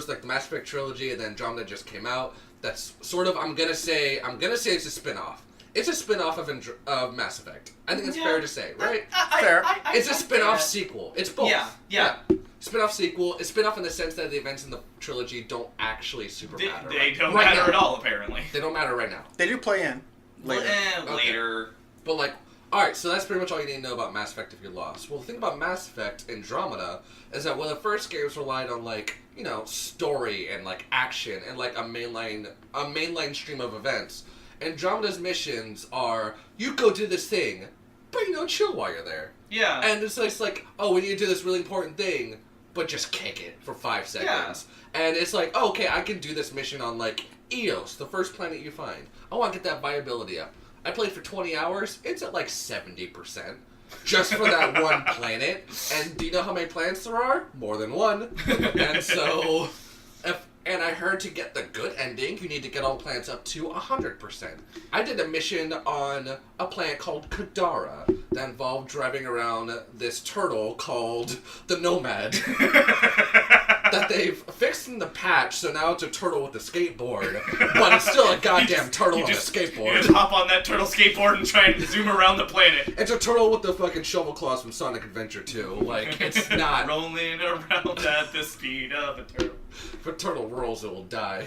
like the Mass Effect trilogy, and then Andromeda just came out. That's sort of I'm gonna say it's a spin-off. It's a spin-off of Mass Effect. I think it's fair to say, right? Fair. It's a spin-off sequel. It's both. Yeah. Spin-off sequel. It's spin-off in the sense that the events in the trilogy don't actually super matter. They don't right matter now. at all, apparently. They don't matter right now. They do play in later. Later. But like, alright, so that's pretty much all you need to know about Mass Effect if you're lost. Well, the thing about Mass Effect Andromeda is that when the first games relied on like, story and like action and like a mainline stream of events, Andromeda's missions are, you go do this thing, but chill while you're there. Yeah. And it's like, oh, we need to do this really important thing, but just kick it for 5 seconds. And it's like, oh, okay, I can do this mission on like Eos, the first planet you find. I want to get that viability up. I played for 20 hours, it's at like 70%. Just for that one planet. And do you know how many planets there are? More than one. And so, and I heard to get the good ending, you need to get all the planets up to 100%. I did a mission on a planet called Kadara that involved driving around this turtle called the Nomad. That they've fixed in the patch, so now it's a turtle with a skateboard, but it's still a goddamn turtle on a skateboard. You just hop on that turtle skateboard and try and zoom around the planet. It's a turtle with the fucking shovel claws from Sonic Adventure 2. Like, it's not... Rolling around at the speed of a turtle. If a turtle rolls, it will die.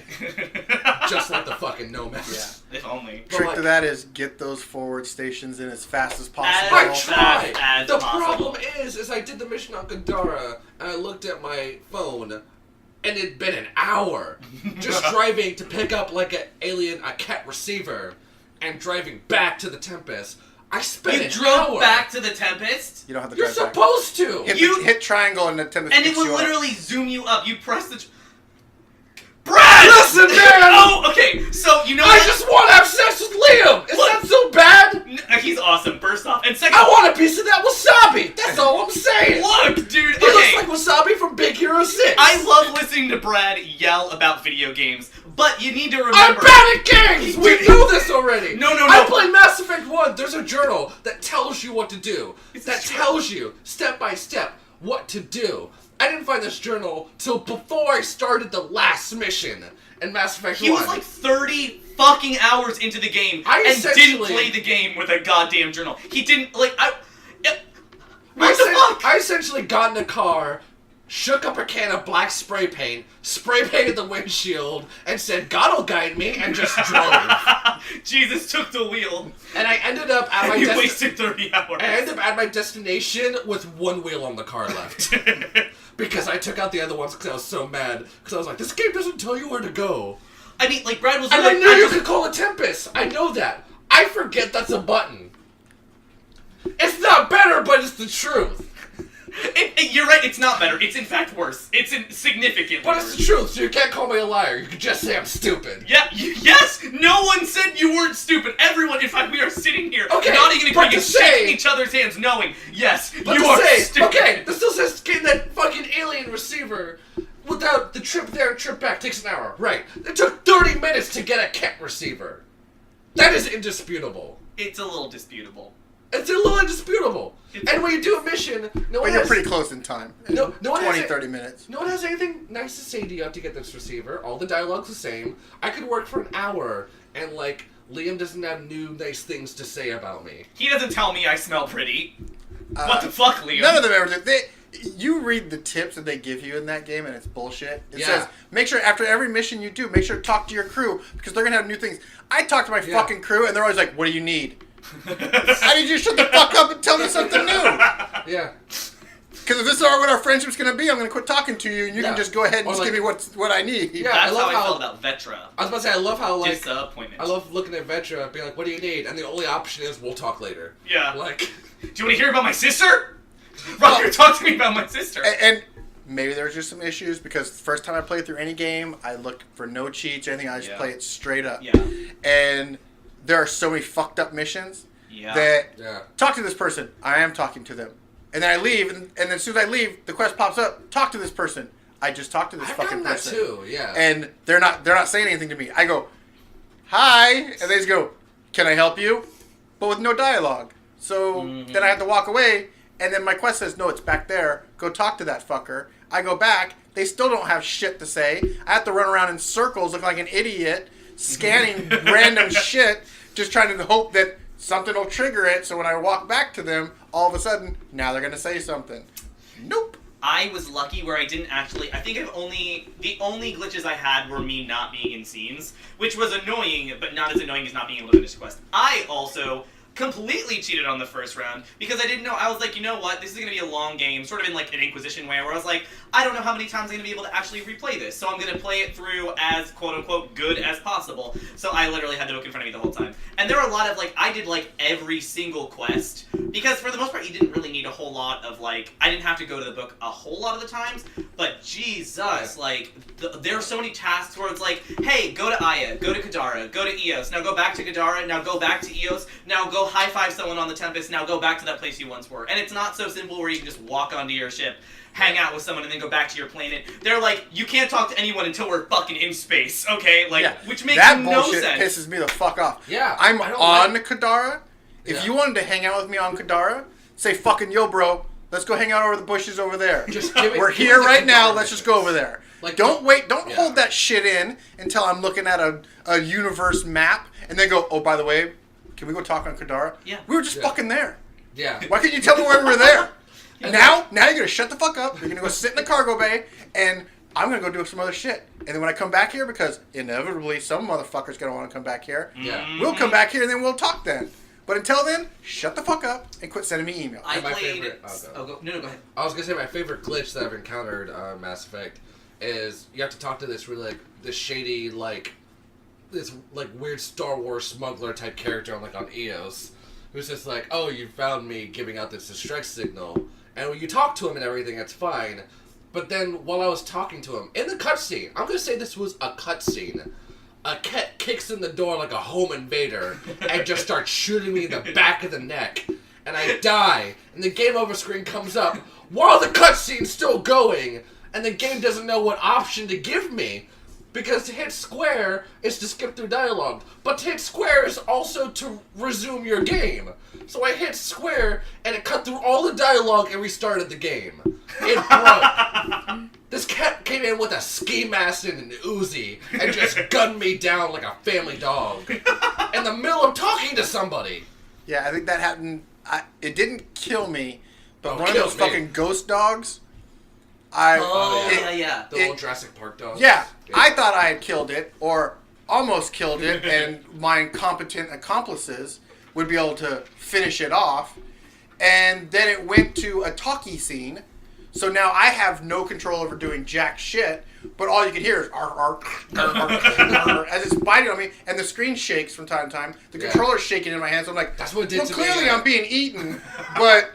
Just like the fucking Nomad. Yeah. If only. Trick to that is get those forward stations in as fast as possible. I tried! As The possible. problem is I did the mission on Gadara, and I looked at my phone, and it'd been an hour just driving to pick up like a cat receiver, and driving back to the Tempest. I spent You an drove hour. back to the Tempest? You don't have to You're drive back. supposed to! Hit triangle and the Tempest And it picks would you up. literally zoom you up. You press the... Brad! Listen, man! Oh, okay. So, you know I what? just want to have sex with Liam! Is that so bad? He's awesome, first off. And second I want a piece of that wasabi! That's all I'm saying! Look, dude, He okay. looks like wasabi from Big Hero 6! I love listening to Brad yell about video games, but you need to remember... I'm bad at games! We know this already! No. I played Mass Effect 1. There's a journal that tells you what to do. It's That a tells you, step by step, what to do. I didn't find this journal till before I started the last mission in Mass Effect 1. He was like 30 fucking hours into the game I and didn't essentially- play the game with a goddamn journal. He didn't, like, what I the fuck? I essentially got in a car, shook up a can of black spray paint, spray painted the windshield, and said, God'll guide me, and just drove. Jesus took the wheel. And I ended up at my You wasted 30 hours. I ended up at my destination with one wheel on the car left. Because I took out the other ones because I was so mad. Because I was like, this game doesn't tell you where to go. I mean, like, Brad was And I like, knew you could call it Tempest. I know that. I forget that's a button. It's not better, but it's the truth. You're right, it's not better. It's in fact worse. It's significantly But worse. it's the truth, so you can't call me a liar. You can just say I'm stupid. Yeah, yes! No one said you weren't stupid. Everyone, in fact, we are sitting here Okay, nodding and but agreeing to and shaking say- each other's hands knowing, yes, But you to are say, stupid. okay, this still says getting that fucking alien receiver without the trip there and trip back takes an hour. Right. It took 30 minutes to get a cat receiver. That is indisputable. It's a little disputable. It's a little indisputable. And when you do a mission, no But one you're has, pretty close in time. No one has 20, it. 30 minutes. no one has anything nice to say to you have to get this receiver. All the dialogue's the same. I could work for an hour and, like, Liam doesn't have new nice things to say about me. He doesn't tell me I smell pretty. What the fuck, Liam? None of them ever did. You read the tips that they give you in that game, and it's bullshit. It Yeah. says, make sure after every mission you do, make sure to talk to your crew, because they're going to have new things. I talk to my Yeah. fucking crew, and they're always like, what do you need? I need you to shut the fuck up and tell me something new. Yeah. Because if this is what our friendship's going to be, I'm going to quit talking to you, and you Yeah. can just go ahead and Or just like- give me what I need. Yeah. That's I love how I how- felt about Vetra. I was about to say, I love how, like, Disappointment. I love looking at Vetra and being like, what do you need? And the only option is, we'll talk later. Yeah. Like, Do you want to hear about my sister? Roger, talk to me about my sister. And maybe there's just some issues, because the first time I played through any game, I looked for no cheats or anything. I just Yeah. play it straight up. Yeah. And there are so many fucked up missions Yeah. that yeah. talk to this person. I am talking to them. And then I leave, and then as soon as I leave, the quest pops up. Talk to this person. I just talked to this I've fucking done that person. too, yeah. And they're not saying anything to me. I go, hi, and they just go, can I help you? But with no dialogue. So then I have to walk away, and then my quest says, no, it's back there. Go talk to that fucker. I go back. They still don't have shit to say. I have to run around in circles looking like an idiot, scanning random shit, just trying to hope that something will trigger it. So when I walk back to them, all of a sudden, now they're going to say something. Nope. I was lucky where I didn't actually. I think the only glitches I had were me not being in scenes, which was annoying, but not as annoying as not being able to finish a quest. I also completely cheated on the first round because I didn't know. I was like, you know what? This is going to be a long game, sort of in like an Inquisition way, where I was like, I don't know how many times I'm going to be able to actually replay this, so I'm going to play it through as quote-unquote good as possible. So I literally had the book in front of me the whole time. And there were a lot of, like, I did, like, every single quest, because for the most part, you didn't really need a whole lot of, like, I didn't have to go to the book a whole lot of the times, but Jesus, like, there are so many tasks where it's like, hey, go to Aya, go to Kadara, go to Eos, now go back to Kadara, now go back to Eos, now go high-five someone on the Tempest, now go back to that place you once were. And it's not so simple where you can just walk onto your ship, hang out with someone, and then go back to your planet. They're like, you can't talk to anyone until we're fucking in space, okay? Like, Yeah. which makes that no bullshit sense. pisses me the fuck off. Yeah, I'm I don't on Kadara. If Yeah. you wanted to hang out with me on Kadara, say fucking yo, bro. Let's go hang out over the bushes over there. Just give it- We're give here it the right now. Kadara Let's just go over there. Like, don't wait. Don't yeah. hold that shit in until I'm looking at a universe map and then go, oh, by the way, can we go talk on Kadara? Yeah. We were just Yeah. fucking there. Yeah. Why couldn't you tell me where we were there? And now you're gonna shut the fuck up. You're gonna go sit in the cargo bay, and I'm gonna go do some other shit. And then when I come back here, because inevitably some motherfucker's gonna want to come back here, Yeah. we'll come back here and then we'll talk then. But until then, shut the fuck up and quit sending me emails. I my played... favorite- No, go ahead. I was gonna say my favorite glitch that I've encountered on Mass Effect is you have to talk to this really like this shady this weird Star Wars smuggler type character on Eos, who's just like, oh, you found me giving out this distress signal, and when you talk to him and everything, that's fine. But then while I was talking to him in the cutscene, I'm gonna say this was a cutscene. A cat kicks in the door like a home invader and just starts shooting me in the back of the neck. And I die, and the game over screen comes up while the cutscene's still going, and the game doesn't know what option to give me. Because to hit square is to skip through dialogue, but to hit square is also to resume your game. So I hit square, and it cut through all the dialogue and restarted the game. It broke. This cat came in with a ski mask and an Uzi and just gunned me down like a family dog in the middle of talking to somebody. Yeah, I think that happened. It didn't kill me, but Oh, one of killed those me. fucking ghost dogs. Yeah. The old Jurassic Park dogs. Yeah, I thought I had killed it, or almost killed it, and my incompetent accomplices would be able to finish it off. And then it went to a talkie scene, so now I have no control over doing jack shit, but all you can hear is arr, arr, arr, arr, arr, as it's biting on me, and the screen shakes from time to time. The Yeah. controller's shaking in my hands, so I'm like, That's what it did well, to me, clearly yeah. I'm being eaten, but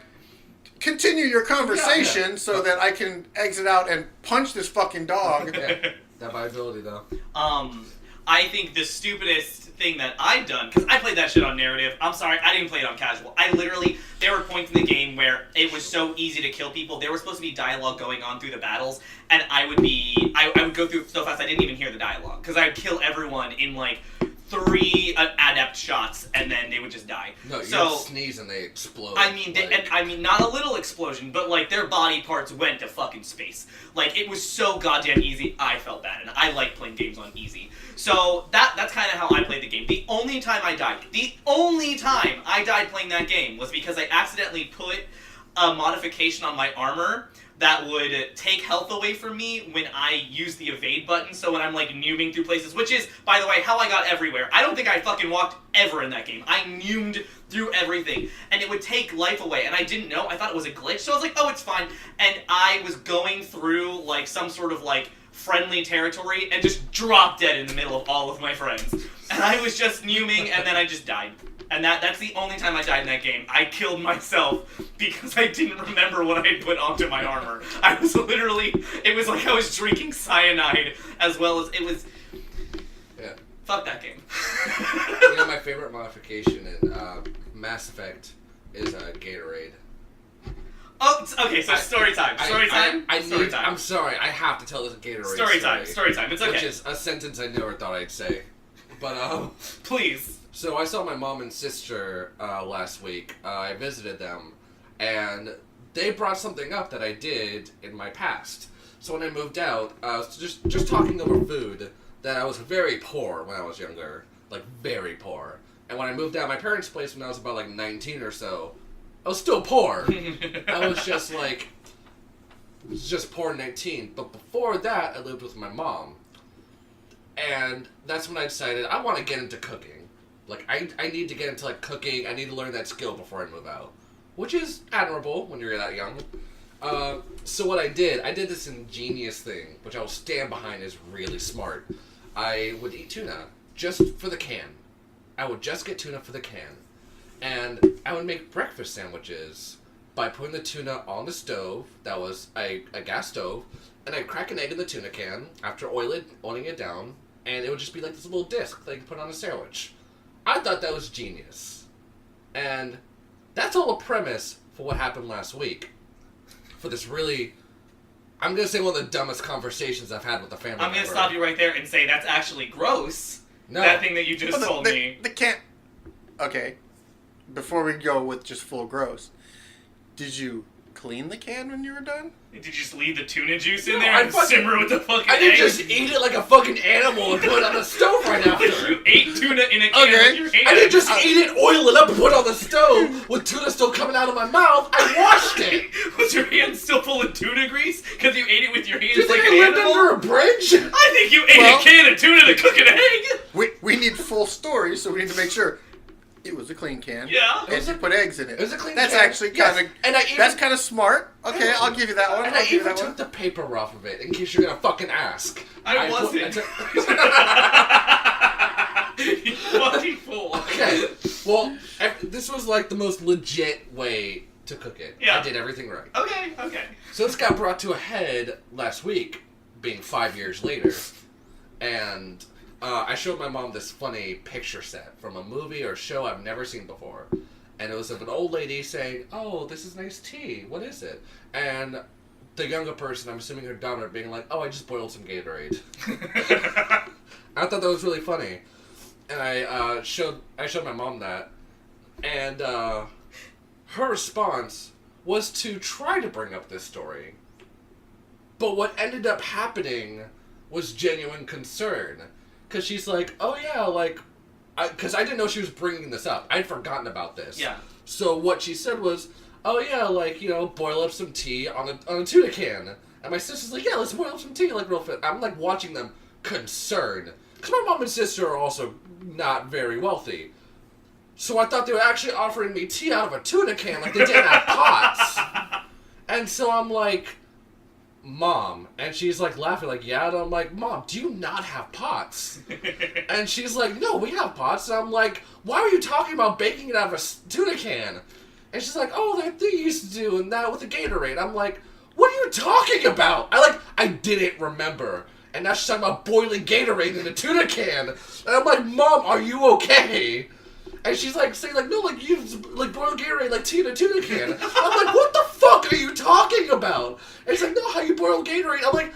continue your conversation so that I can exit out and punch this fucking dog. Yeah, that viability though. I think the stupidest thing that I've done, because I played that shit on narrative. I'm sorry, I didn't play it on casual. There were points in the game where it was so easy to kill people. There was supposed to be dialogue going on through the battles, and I would go through so fast I didn't even hear the dialogue, because I'd kill everyone in like 3 adept shots, and then they would just die. No, you sneeze and they explode. I mean, not a little explosion, but like their body parts went to fucking space. Like it was so goddamn easy. I felt bad, and I like playing games on easy. So that's kind of how I played the game. The only time I died playing that game was because I accidentally put a modification on my armor that would take health away from me when I use the evade button, so when I'm like numing through places, which is, by the way, how I got everywhere. I don't think I fucking walked ever in that game. I numed through everything, and it would take life away, and I didn't know. I thought it was a glitch, so I was like, oh, it's fine. And I was going through like some sort of like friendly territory and just dropped dead in the middle of all of my friends. And I was just numing, and then I just died. And that's the only time I died in that game. I killed myself because I didn't remember what I put onto my armor. I was literally, it was like I was drinking cyanide as well as it was. Yeah. Fuck that game. You know, my favorite modification in Mass Effect is Gatorade. Oh, okay, so story time. Story time? I'm sorry, I have to tell this Gatorade story time. Story time, it's okay. Which is a sentence I never thought I'd say. But, please. So I saw my mom and sister last week. I visited them, and they brought something up that I did in my past. So when I moved out, I was just talking over food, that I was very poor when I was younger. Like, very poor. And when I moved out of my parents' place when I was about, like, 19 or so, I was still poor. I was just, like, poor at 19. But before that, I lived with my mom. And that's when I decided I want to get into cooking. Like, I need to get into, like, cooking. I need to learn that skill before I move out. Which is admirable when you're that young. So what I did this ingenious thing, which I will stand behind as really smart. I would eat tuna just for the can. I would just get tuna for the can. And I would make breakfast sandwiches by putting the tuna on the stove. That was a gas stove. And I'd crack an egg in the tuna can after oiling it down. And it would just be like this little disc that you can put on a sandwich. I thought that was genius. And that's all a premise for what happened last week. For this really, I'm going to say one of the dumbest conversations I've had with a family member. I'm going to stop you right there and say that's actually gross. No. That thing that you just told me. The can... Okay. Before we go with just full gross, did you clean the can when you were done? Did you just leave the tuna juice in No, there and simmer with the fucking I didn't eggs? just eat it like a fucking animal and put it on the stove right after. You ate tuna in a can with your hands. I didn't just eat it, oil it up, and put it on the stove with tuna still coming out of my mouth. I washed it. Was your hand still full of tuna grease? Because you ate it with your hands Do you like think an I lived animal? under a bridge? I think you ate a can of tuna to cook an egg. We need full story, so we need to make sure it was a clean can. Yeah. And you put eggs in it. It was a clean That's can. actually kind of... Yes. That's kind of smart. Okay, I'll give you that one. And I'll I give you even that one. took the paper off of it, in case you're gonna fucking ask. I wasn't. You fucking fool. Okay, well, this was like the most legit way to cook it. Yeah. I did everything right. Okay. So this got brought to a head last week, being 5 years later, and I showed my mom this funny picture set from a movie or show I've never seen before. And it was of an old lady saying, "Oh, this is nice tea. What is it?" And the younger person, I'm assuming her daughter, being like, "Oh, I just boiled some Gatorade." I thought that was really funny. And I showed my mom that. And her response was to try to bring up this story. But what ended up happening was genuine concern. Because she's like, "Oh yeah, like..." Because I didn't know she was bringing this up. I'd forgotten about this. Yeah. So what she said was, "Oh yeah, like, boil up some tea on a tuna can." And my sister's like, "Yeah, let's boil up some tea, like, real fast." I'm, like, watching them concerned. Because my mom and sister are also not very wealthy. So I thought they were actually offering me tea out of a tuna can, like they didn't have pots. And so I'm like, "Mom," and she's like laughing like, "Yeah," and I'm like, "Mom, do you not have pots?" And she's like, "No, we have pots." And I'm like, "Why are you talking about baking it out of a tuna can?" And she's like, oh, that thing you used to do, and that with the Gatorade. I'm like, what are you talking about? I didn't remember. And now she's talking about boiling Gatorade in a tuna can. And I'm like, Mom, are you okay? And she's like saying like, no, like you like boil Gatorade like tea in a tuna can. I'm like, what the fuck are you talking about? And she's like, no, how you boil Gatorade? I'm like,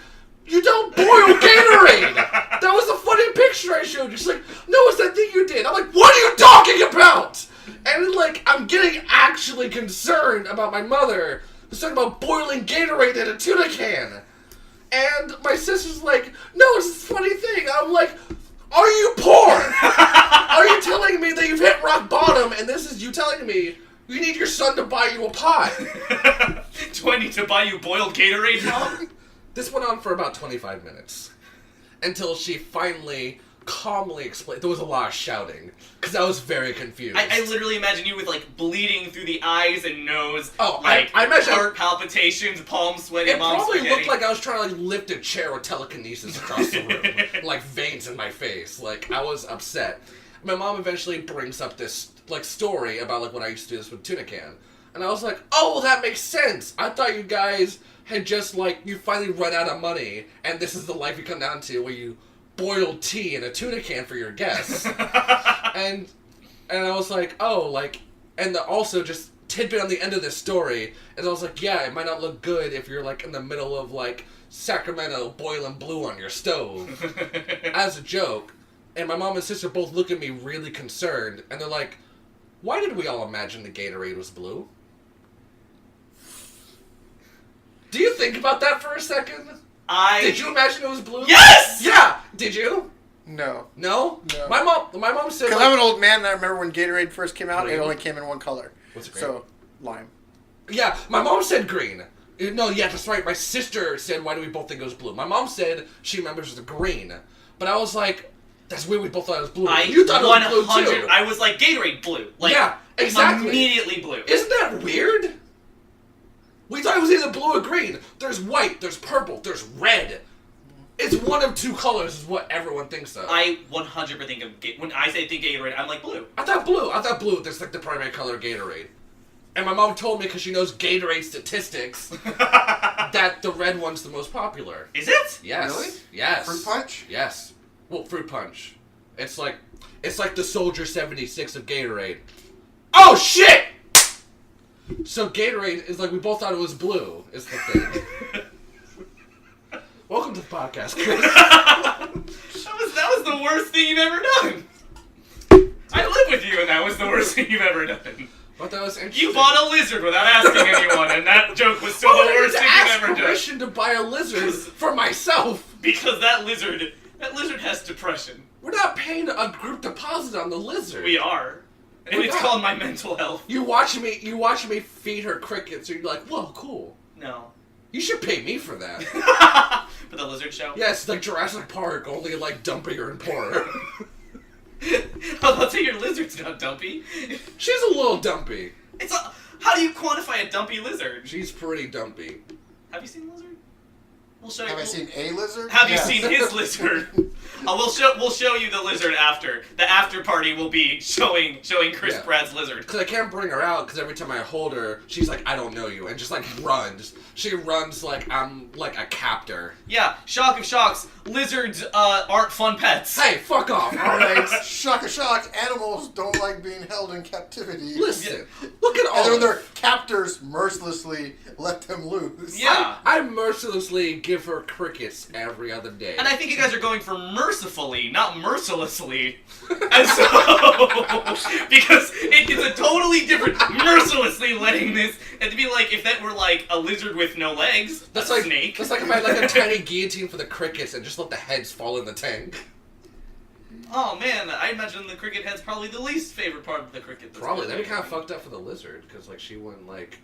you don't boil Gatorade! That was a funny picture I showed you. She's like, no, it's that thing you did. I'm like, what are you talking about? And like, I'm getting actually concerned about my mother who's talking about boiling Gatorade in a tuna can. And my sister's like, no, it's this funny thing. I'm like, are you poor? Are you telling me that you've hit rock bottom and this is you telling me you need your son to buy you a pie? Do I need to buy you boiled Gatorade, Mom? This went on for about 25 minutes. Until she finally calmly explained. There was a lot of shouting. Because I was very confused. I literally imagine you with, like, bleeding through the eyes and nose. Oh, like, I imagine... heart palpitations, palms sweating, It mom's probably spaghetti. looked like I was trying to, like, lift a chair with telekinesis across the room. Like, veins in my face. Like, I was upset. My mom eventually brings up this, like, story about, like, when I used to do this with tuna can. And I was like, oh, well, that makes sense. I thought you guys had just, like, you finally run out of money, and this is the life you come down to, where you boil tea in a tuna can for your guests. and I was like, oh, like, and also just tidbit on the end of this story, and I was like, yeah, it might not look good if you're, like, in the middle of, like, Sacramento boiling blue on your stove. As a joke. And my mom and sister both look at me really concerned, and they're like, why did we all imagine the Gatorade was blue? Do you think about that for a second? Did you imagine it was blue? Yes! Yeah! Did you? No. No? No. My mom said, Because like, I'm an old man and I remember when Gatorade first came out, Green? it only came in one color. What's green? So, lime. yeah, my mom said green. No, yeah, that's right. My sister said, why do we both think it was blue? My mom said she remembers the green. But I was like, that's weird, we both thought it was blue. You thought it was blue, too. I was like, Gatorade blue. Like, yeah, exactly. Immediately blue. Isn't that weird? We thought it was either blue or green. There's white, there's purple, there's red. It's one of two colors is what everyone thinks of. I 100% think of... When I say think Gatorade, I'm like blue. I thought blue. That's like the primary color of Gatorade. And my mom told me, because she knows Gatorade statistics, that the red one's the most popular. Is it? Yes. Really? Yes. Fruit punch? Yes. Well, fruit punch. It's like the Soldier 76 of Gatorade. Oh, shit! So Gatorade is like, we both thought it was blue, is the thing. Welcome to the podcast, Chris. that was the worst thing you've ever done. I live with you, and that was the worst thing you've ever done. But that was interesting. You bought a lizard without asking anyone, and that joke was still the worst thing you've ever done. Permission to buy a lizard for myself. Because that lizard has depression. We're not paying a group deposit on the lizard. We are. And it's called my mental health. You watch me feed her crickets, and you're like, whoa, cool. No. You should pay me for that. For the lizard show? Yeah, it's like Jurassic Park, only like dumpier and poorer. I'll tell you your lizard's not dumpy. She's a little dumpy. How do you quantify a dumpy lizard? She's pretty dumpy. Have you seen the lizard? We'll show Have you. I seen a lizard? Have Yes. you seen his lizard? We'll show you the lizard after. The after party will be showing Chris Pratt's lizard. Because I can't bring her out, because every time I hold her, she's like, I don't know you, and just like runs. She runs like I'm like a captor. Yeah, shock of shocks. Lizards aren't fun pets. Hey, fuck off, alright? Shock a shock, animals don't like being held in captivity. Listen, look at all And then of their captors mercilessly let them loose. Yeah. I mercilessly give her crickets every other day. And I think you guys are going for mercifully, not mercilessly. And so, because it's a totally different mercilessly letting this, and to be like, if that were like a lizard with no legs, That's a like snake. That's like if I had like a tiny guillotine for the crickets and just let the heads fall in the tank. Oh man, I imagine the cricket head's probably the least favorite part of the cricket. Probably that'd be kind of fucked up for the lizard because like she wouldn't like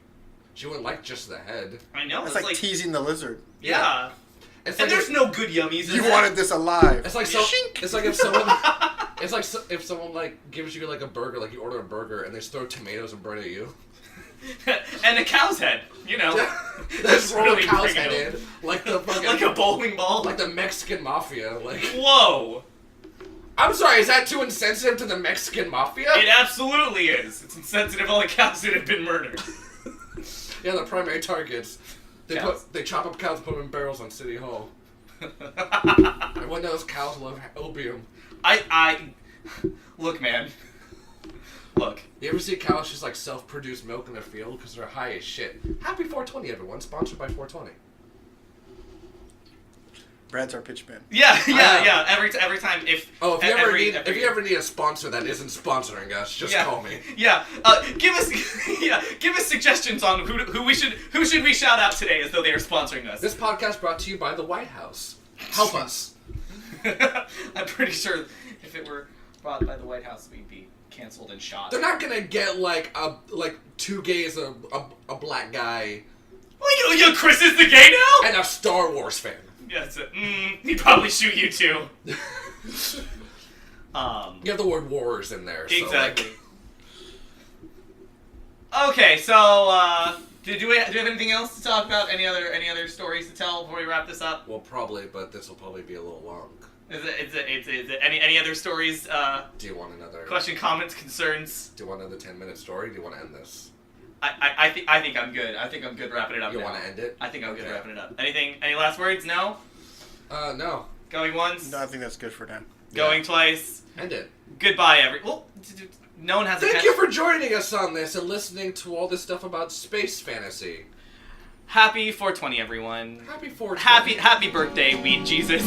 just the head. I know. That's It's like teasing the lizard. Yeah. It's And like there's no good yummies in You that. wanted this alive. It's like it's like if someone if someone like gives you like a burger, like you order a burger and they just throw tomatoes and bread at you. And a cow's head, you know. That's roll really a cow's bring head it in, like the fucking like a bowling ball. like the Mexican mafia. Like Whoa. I'm sorry, is that too insensitive to the Mexican mafia? It absolutely is. It's insensitive all the cows that have been murdered. Yeah, the primary targets. Cows. They chop up cows and put them in barrels on City Hall. Everyone knows cows love opium. Look, man. Look. You ever see cows just like self-produce milk in their field because they're high as shit? Happy 420, everyone. Sponsored by 420. Brad's our pitch man. Yeah. Every time, if you ever need a sponsor that isn't sponsoring us, just call me. Yeah, give us suggestions on who we should shout out today as though they are sponsoring us. This podcast brought to you by the White House. Help us. I'm pretty sure if it were brought by the White House, we'd be canceled and shot. They're not gonna get like two gays, a black guy. Well, you Chris is the gay now, and a Star Wars fan. Yes, he'd probably shoot you too. You have the word wars in there. Exactly. So, okay, so do we have anything else to talk about? Any other stories to tell before we wrap this up? Well, probably, but this will probably be a little long. Is it any other stories? Do you want another question, comments, concerns? Do you want another 10-minute story? Do you want to end this? I think I'm good. I think I'm good wrapping it up. You now. want to end it? I think I'm good wrapping it up. Any last words? No? No. Going once? No, I think that's good for now. Going twice? End it. Goodbye, well, no one has Thank you for joining us on this and listening to all this stuff about space fantasy. Happy 420, everyone. Happy 420. Happy birthday, Weed Jesus.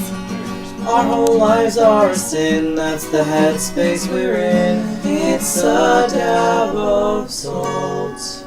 Our whole lives are a sin, that's the headspace we're in. It's a dab of salt.